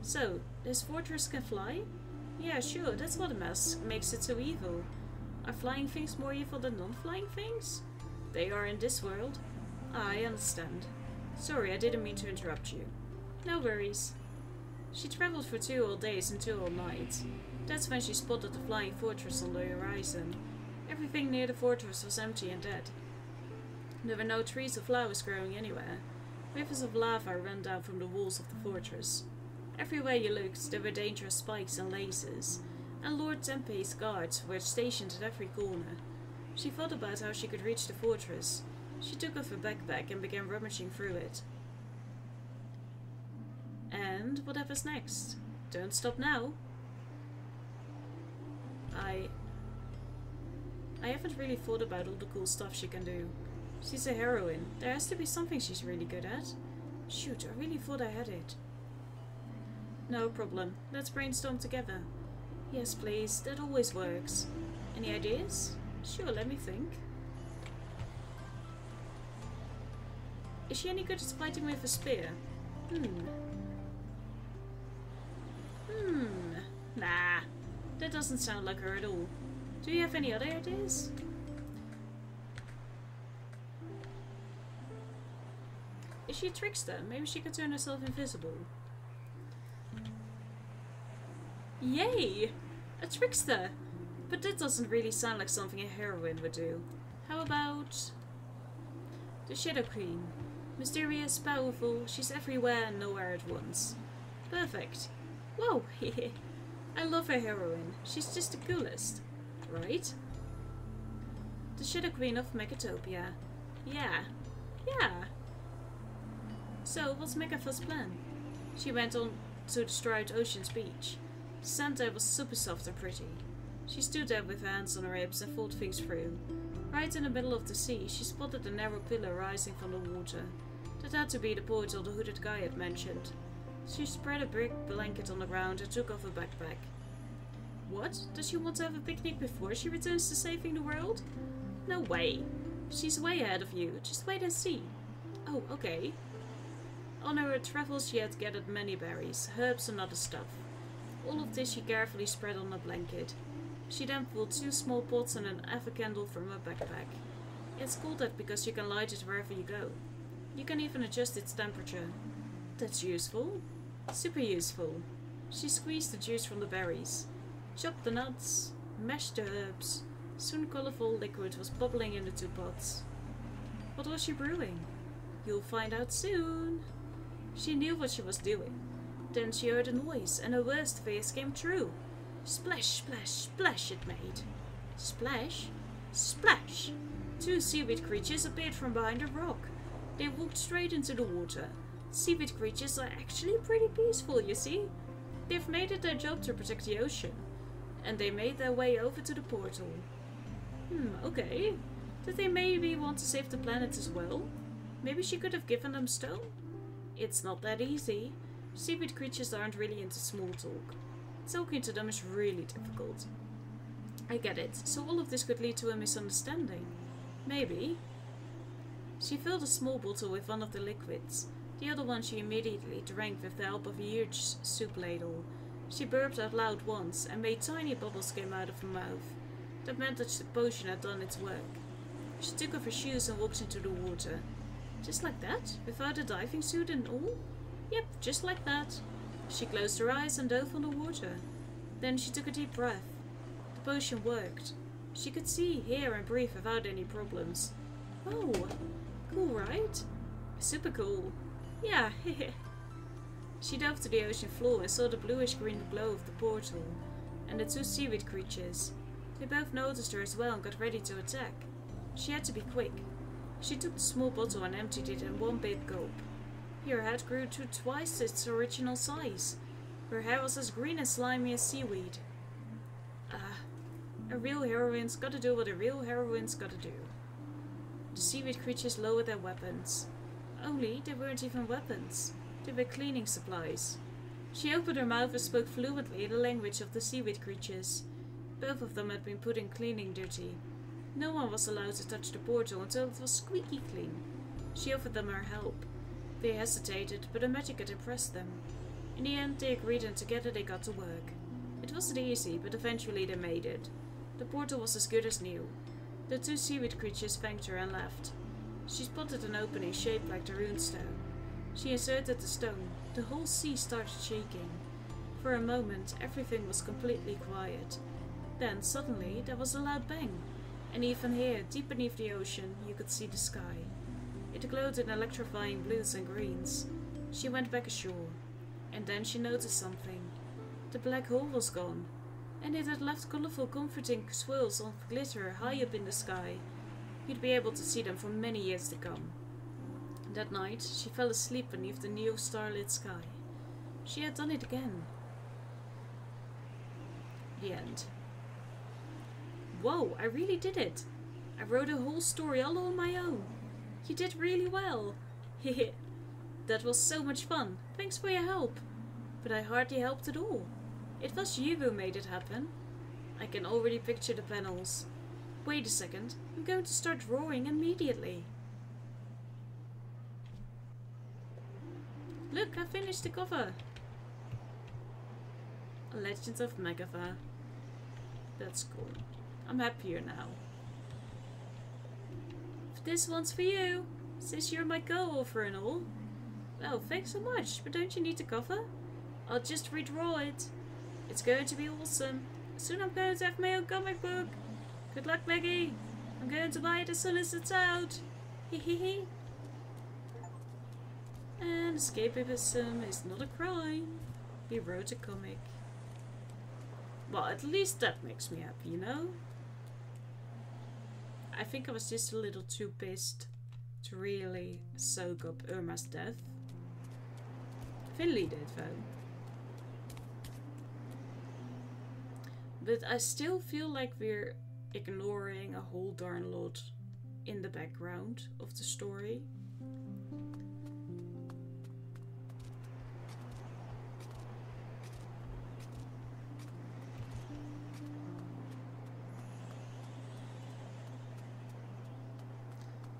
So, this fortress can fly? Yeah, sure, that's what makes it so evil. Are flying things more evil than non-flying things? They are in this world. I understand. Sorry, I didn't mean to interrupt you. No worries. She travelled for 2 whole days and 2 whole nights. That's when she spotted the flying fortress on the horizon. Everything near the fortress was empty and dead. There were no trees or flowers growing anywhere. Rivers of lava ran down from the walls of the fortress. Everywhere you looked, there were dangerous spikes and lasers, and Lord Tempeh's guards were stationed at every corner. She thought about how she could reach the fortress. She took off her backpack and began rummaging through it. And what happens next? Don't stop now. I haven't really thought about all the cool stuff she can do. She's a heroine. There has to be something she's really good at. Shoot, I really thought I had it. No problem. Let's brainstorm together. Yes, please. That always works. Any ideas? Sure, let me think. Is she any good at fighting with a spear? Nah. That doesn't sound like her at all. Do you have any other ideas? Is she a trickster? Maybe she could turn herself invisible. Yay! A trickster! But that doesn't really sound like something a heroine would do. How about... the Shadow Queen. Mysterious, powerful, she's everywhere and nowhere at once. Perfect. Whoa! I love her heroine. She's just the coolest. Right? The Shadow Queen of Megatopia. Yeah. So, what's Megatha's plan? She went on to the Striped Ocean's beach. The sand there was super soft and pretty. She stood there with her hands on her hips and thought things through. Right in the middle of the sea, she spotted a narrow pillar rising from the water. That had to be the portal the hooded guy had mentioned. She spread a big blanket on the ground and took off her backpack. What? Does she want to have a picnic before she returns to saving the world? No way. She's way ahead of you. Just wait and see. Oh, okay. On her travels she had gathered many berries, herbs and other stuff. All of this she carefully spread on a blanket. She then pulled 2 small pots and an ava candle from her backpack. It's called that because you can light it wherever you go. You can even adjust its temperature. That's useful. Super useful. She squeezed the juice from the berries, chopped the nuts, mashed the herbs. Soon colorful liquid was bubbling in the 2 pots. What was she brewing? You'll find out soon. She knew what she was doing. Then she heard a noise, and her worst fears came true. Splash, splash, splash it made. Splash? Splash! 2 seaweed creatures appeared from behind a rock. They walked straight into the water. Seaweed creatures are actually pretty peaceful, you see. They've made it their job to protect the ocean. And they made their way over to the portal. Okay. Did they maybe want to save the planet as well? Maybe she could have given them stone? It's not that easy. Seaweed creatures aren't really into small talk. Talking to them is really difficult. I get it. So all of this could lead to a misunderstanding. Maybe. She filled a small bottle with one of the liquids. The other one she immediately drank with the help of a huge soup ladle. She burped out loud once and made tiny bubbles come out of her mouth. That meant that the potion had done its work. She took off her shoes and walked into the water. Just like that? Without a diving suit and all? Yep, just like that. She closed her eyes and dove on the water. Then she took a deep breath. The potion worked. She could see, hear and breathe without any problems. Oh, cool, right? Super cool. Yeah, hehe. She dove to the ocean floor and saw the bluish-green glow of the portal, and the 2 seaweed creatures. They both noticed her as well and got ready to attack. She had to be quick. She took the small bottle and emptied it in one big gulp. Her head grew to twice its original size. Her hair was as green and slimy as seaweed. A real heroine's gotta do what a real heroine's gotta do. The seaweed creatures lowered their weapons. Only they weren't even weapons. They were cleaning supplies. She opened her mouth and spoke fluently in the language of the seaweed creatures. Both of them had been put in cleaning duty. No one was allowed to touch the portal until it was squeaky clean. She offered them her help. They hesitated, but the magic had impressed them. In the end, they agreed and together they got to work. It wasn't easy, but eventually they made it. The portal was as good as new. The two seaweed creatures thanked her and left. She spotted an opening shaped like the runestone. She inserted the stone. The whole sea started shaking. For a moment, everything was completely quiet. Then, suddenly, there was a loud bang. And even here, deep beneath the ocean, you could see the sky. It glowed in electrifying blues and greens. She went back ashore. And then she noticed something. The black hole was gone. And it had left colourful, comforting swirls of glitter high up in the sky. You'd be able to see them for many years to come. That night, she fell asleep beneath the new starlit sky. She had done it again. The end. Whoa, I really did it! I wrote a whole story all on my own. You did really well. Hehe. That was so much fun. Thanks for your help. But I hardly helped at all. It was you who made it happen. I can already picture the panels. Wait a second. I'm going to start drawing immediately. Look, I finished the cover. A Legend of Megatha. That's cool. I'm happier now. This one's for you, since you're my co-author and all. Oh, thanks so much, but don't you need the cover? I'll just redraw it. It's going to be awesome. Soon I'm going to have my own comic book. Good luck, Maggie. I'm going to buy it as soon as it's out. Hehehe. And escapism is not a crime. He wrote a comic. Well, at least that makes me happy, you know? I think I was just a little too pissed to really soak up Irma's death. Finley did, though. But I still feel like we're ignoring a whole darn lot in the background of the story.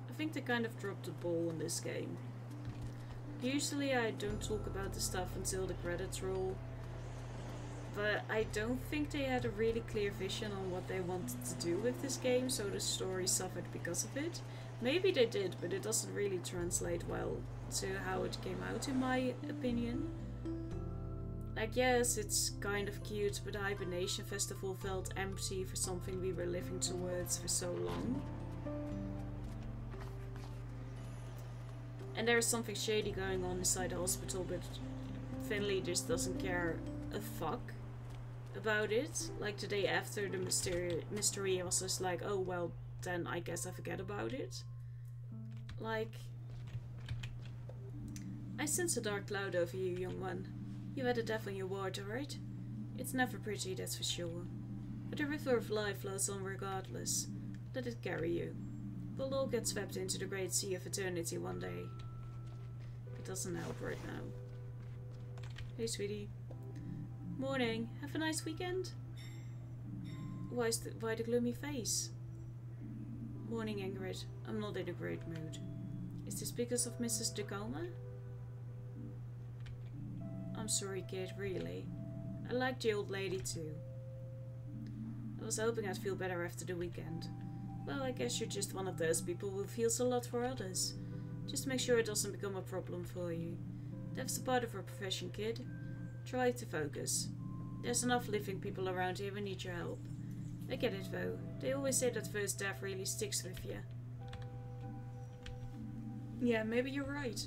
I think they kind of dropped the ball in this game. Usually I don't talk about the stuff until the credits roll, but I don't think they had a really clear vision on what they wanted to do with this game, so the story suffered because of it. Maybe they did, but it doesn't really translate well to how it came out, in my opinion. Like, yes, it's kind of cute, but the Hibernation Festival felt empty for something we were living towards for so long. And there's something shady going on inside the hospital, but Finley just doesn't care a fuck about it. Like the day after the mystery, I was just like, oh well, then I guess I forget about it. Like, I sense a dark cloud over you, young one. You had a death on your ward, alright? It's never pretty, that's for sure. But the river of life flows on regardless. Let it carry you. We'll all get swept into the great sea of eternity one day. It doesn't help right now. Hey, sweetie. Morning. Have a nice weekend? Why the gloomy face? Morning, Ingrid. I'm not in a great mood. Is this because of Mrs. De Calma? I'm sorry, kid, really. I like the old lady too. I was hoping I'd feel better after the weekend. Well, I guess you're just one of those people who feels a lot for others. Just make sure it doesn't become a problem for you. That's a part of our profession, kid. Try to focus. There's enough living people around here who need your help. I get it though. They always say that first death really sticks with you. Yeah, maybe you're right.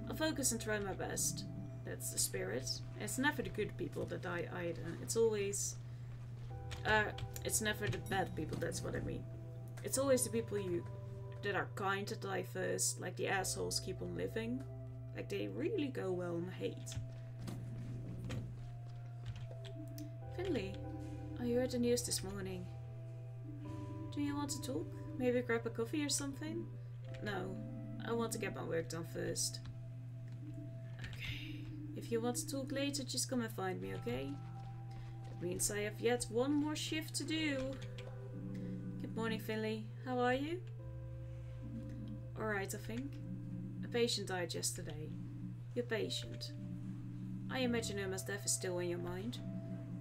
I'll focus and try my best. That's the spirit. It's never the good people that die either. It's always... it's never the bad people, that's what I mean. It's always the people that are kind to die first, like the assholes keep on living. Like they really go well on hate. Finley, I heard the news this morning. Do you want to talk? Maybe grab a coffee or something? No, I want to get my work done first. Okay, if you want to talk later, just come and find me, okay? means I have yet one more shift to do. Good morning, Finley. How are you? Alright, I think. A patient died yesterday. Your patient. I imagine Irma's death is still on your mind.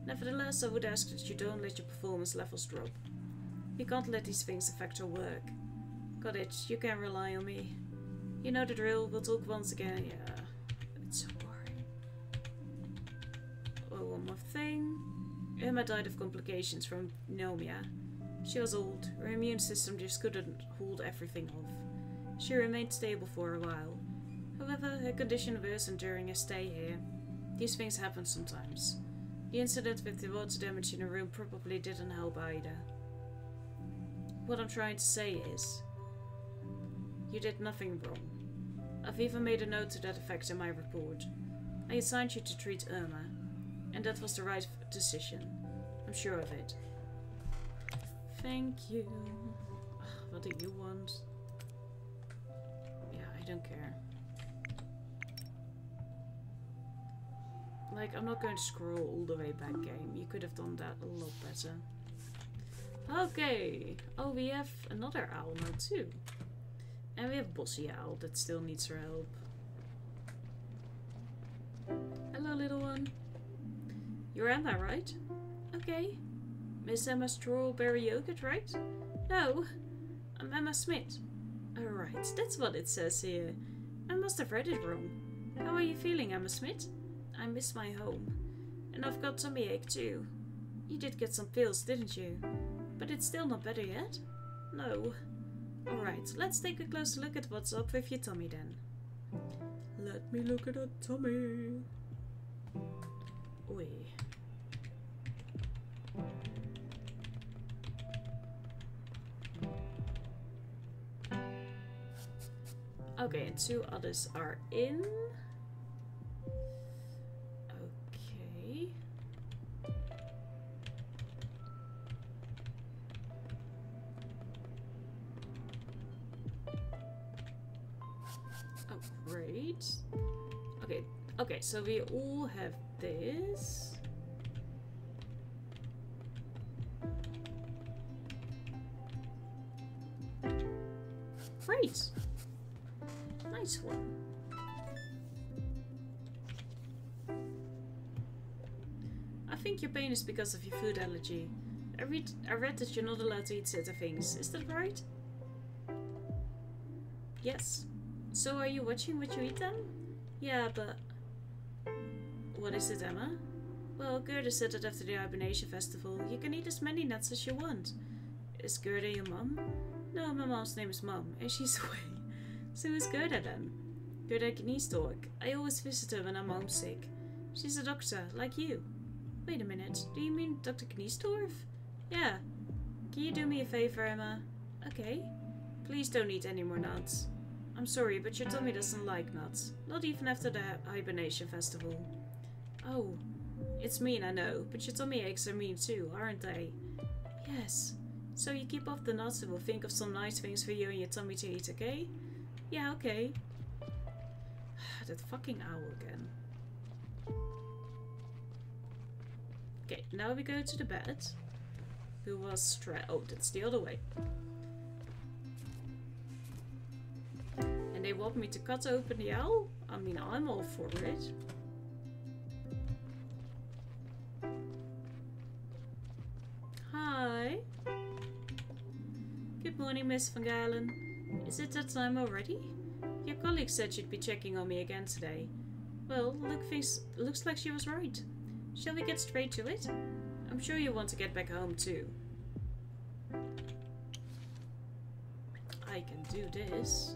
Nevertheless, I would ask that you don't let your performance levels drop. You can't let these things affect your work. Got it, you can rely on me. You know the drill, we'll talk once again. Yeah, it's so boring. Oh, one more thing. Irma died of complications from pneumonia. She was old, her immune system just couldn't hold everything off. She remained stable for a while. However, her condition worsened during her stay here. These things happen sometimes. The incident with the water damage in her room probably didn't help either. What I'm trying to say is, you did nothing wrong. I've even made a note to that effect in my report. I assigned you to treat Irma, and that was the right decision. I'm sure of it. Thank you. What do you want? Yeah, I don't care. Like, I'm not going to scroll all the way back, game. You could have done that a lot better. Okay. Oh, we have another owl now too. And we have Bossy Owl that still needs her help. Hello, little one. You're Emma, right? Okay. Miss Emma Strawberry Yogurt, right? No, I'm Emma Smith. Alright, that's what it says here. I must have read it wrong. How are you feeling, Emma Smith? I miss my home. And I've got tummy ache too. You did get some pills, didn't you? But it's still not better yet? No. Alright, let's take a closer look at what's up with your tummy then. Let me look at that tummy. Oi. Okay, and two others are in. Okay. Oh, great. Okay, so we all have this. Great. Nice one. I think your pain is because of your food allergy. I read that you're not allowed to eat certain things. Is that right? Yes. So are you watching what you eat then? Yeah, but... What is it, Emma? Well, Gerda said that after the hibernation festival, you can eat as many nuts as you want. Is Gerda your mum? No, my mom's name is Mum, and she's away. So who's Gerda then? Gerda Kniestork. I always visit her when I'm homesick. She's a doctor, like you. Wait a minute, do you mean Dr. Kniestorf? Yeah. Can you do me a favor, Emma? Okay. Please don't eat any more nuts. I'm sorry, but your tummy doesn't like nuts. Not even after the hibernation festival. Oh, it's mean, I know, but your tummy aches are mean too, aren't they? Yes. So you keep off the nuts and we'll think of some nice things for you and your tummy to eat, okay? Yeah, okay. That fucking owl again. Okay, now we go to the bed. Who was oh, that's the other way. And they want me to cut open the owl? I mean, I'm all for it. Hi. Good morning, Miss Van Galen. Is it that time already? Your colleague said she'd be checking on me again today. Well, looks like she was right. Shall we get straight to it? I'm sure you want to get back home too. I can do this.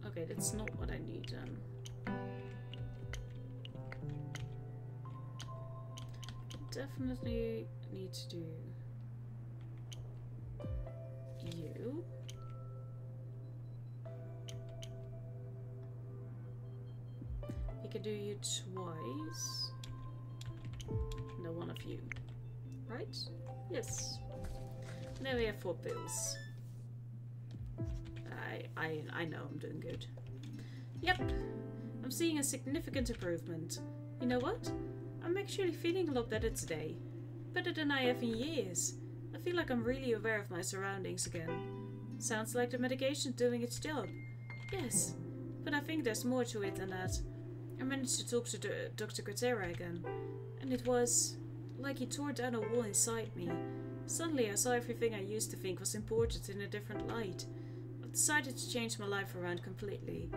Okay, that's not what I need Definitely need to do you. We can do you twice. No one of you. Right? Yes. Now we have 4 pills. I know I'm doing good. Yep. I'm seeing a significant improvement. You know what? I'm actually feeling a lot better today. Better than I have in years. I feel like I'm really aware of my surroundings again. Sounds like the medication's doing its job. Yes, but I think there's more to it than that. I managed to talk to Dr. Gutera again, and it was like he tore down a wall inside me. Suddenly I saw everything I used to think was important in a different light. I've decided to change my life around completely.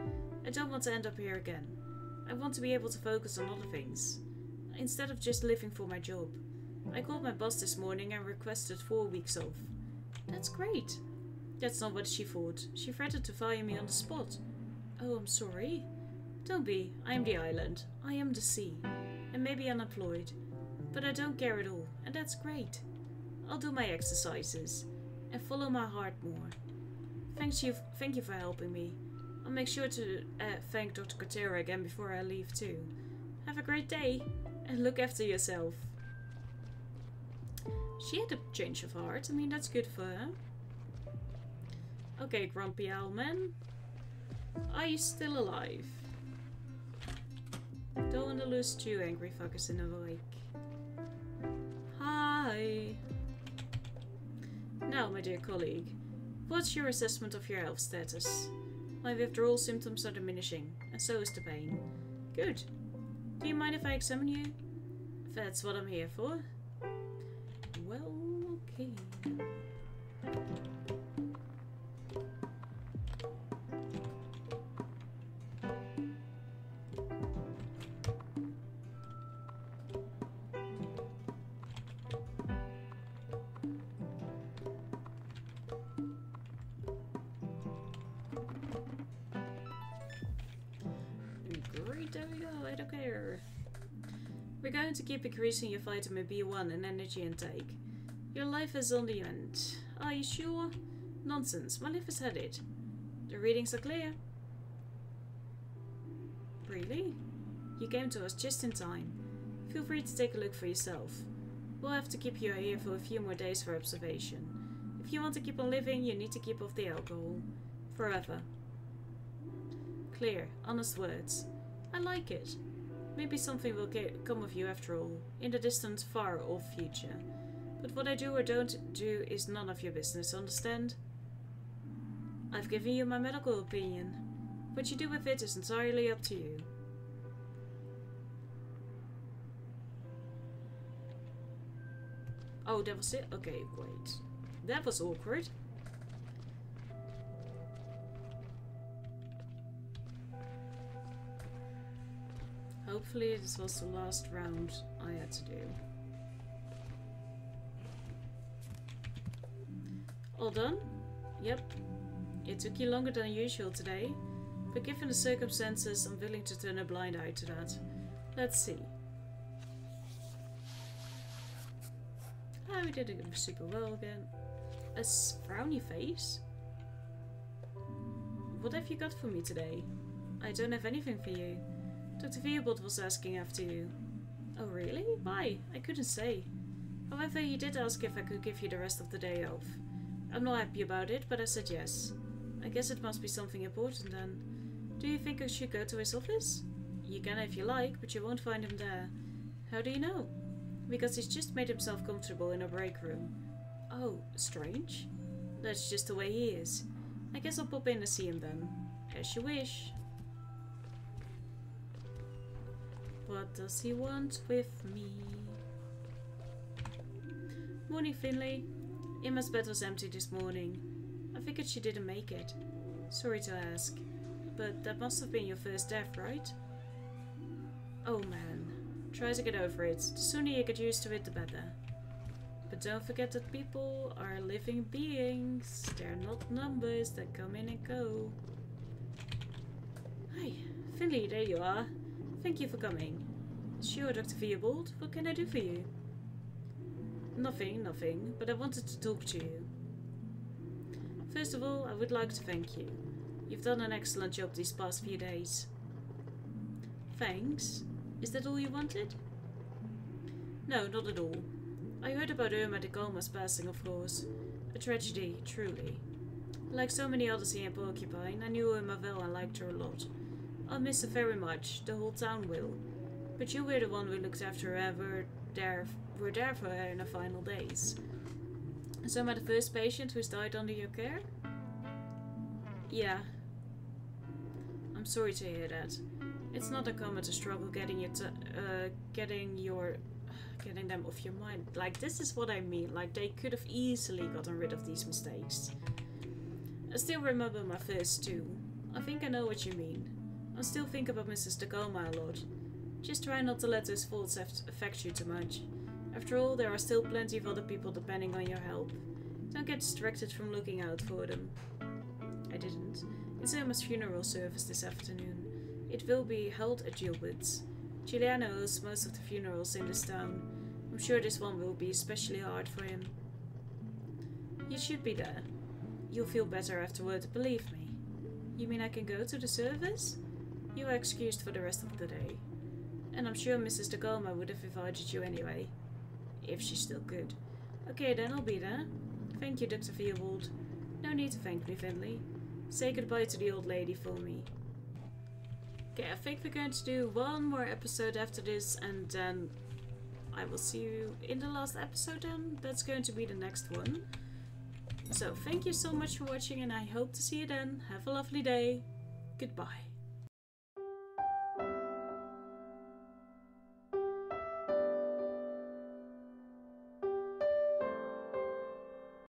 I don't want to end up here again. I want to be able to focus on other things, instead of just living for my job. I called my boss this morning and requested 4 weeks off. That's great. That's not what she thought. She threatened to fire me on the spot. Oh, I'm sorry. Don't be. I am the island. I am the sea. I may be unemployed, but I don't care at all, and that's great. I'll do my exercises and follow my heart more. Thank you for helping me. I'll make sure to thank Dr. Gutera again before I leave too. Have a great day and look after yourself. She had a change of heart. I mean, that's good for her. Okay, Grumpy Owl Man. Are you still alive? Don't want to lose 2 angry fuckers in a week. Hi. Now, my dear colleague, what's your assessment of your health status? My withdrawal symptoms are diminishing, and so is the pain. Good. Do you mind if I examine you? That's what I'm here for. Well, okay. Great, there we go, I don't care. We're going to keep increasing your vitamin B1 and energy intake. Your life is on the end. Are you sure? Nonsense, my liver's had it. The readings are clear. Really? You came to us just in time. Feel free to take a look for yourself. We'll have to keep you here for a few more days for observation. If you want to keep on living, you need to keep off the alcohol. Forever. Clear, honest words. I like it. Maybe something will come of you after all, in the distant, far-off future. But what I do or don't do is none of your business, understand? I've given you my medical opinion. What you do with it is entirely up to you. Oh, that was it? Okay, great. That was awkward. Hopefully this was the last round I had to do. All done? Yep. It took you longer than usual today, but given the circumstances, I'm willing to turn a blind eye to that. Let's see. Ah, we did it super well again. A frowny face? What have you got for me today? I don't have anything for you. Dr. Veerbold was asking after you. Oh really? Why? I couldn't say. However, he did ask if I could give you the rest of the day off. I'm not happy about it, but I said yes. I guess it must be something important then. Do you think I should go to his office? You can if you like, but you won't find him there. How do you know? Because he's just made himself comfortable in a break room. Oh, strange. That's just the way he is. I guess I'll pop in and see him then. As you wish. What does he want with me? Morning, Finley. Irma's bed was empty this morning. I figured she didn't make it. Sorry to ask, but that must have been your first death, right? Oh man. Try to get over it. The sooner you get used to it, the better. But don't forget that people are living beings. They're not numbers that come in and go. Hi, Finley, there you are. Thank you for coming. Sure, Dr. Veerbold. What can I do for you? Nothing, but I wanted to talk to you. First of all, I would like to thank you. You've done an excellent job these past few days. Thanks. Is that all you wanted? No, not at all. I heard about Irma Tacoma's passing, of course. A tragedy, truly. Like so many others here in Porcupine, I knew Irma well and liked her a lot. I'll miss her very much, the whole town will. But you were the one who looked after her and were there for her in her final days. So am I the first patient who's died under your care? Yeah. I'm sorry to hear that. It's not uncommon to struggle getting them off your mind. Like, this is what I mean. Like, they could have easily gotten rid of these mistakes. I still remember my first two. I think I know what you mean. I still think about Mrs. Tacoma a lot. Just try not to let those thoughts affect you too much. After all, there are still plenty of other people depending on your help. Don't get distracted from looking out for them. I didn't. It's Irma's funeral service this afternoon. It will be held at Gilbert's. Giuliano hosts most of the funerals in this town. I'm sure this one will be especially hard for him. You should be there. You'll feel better afterward, believe me. You mean I can go to the service? You are excused for the rest of the day. And I'm sure Mrs. Tacoma would have invited you anyway. If she still could. Okay, then I'll be there. Thank you, Dr. Vierwold. No need to thank me, Finley. Say goodbye to the old lady for me. Okay, I think we're going to do one more episode after this, and then I will see you in the last episode then. That's going to be the next one. So, thank you so much for watching, and I hope to see you then. Have a lovely day. Goodbye.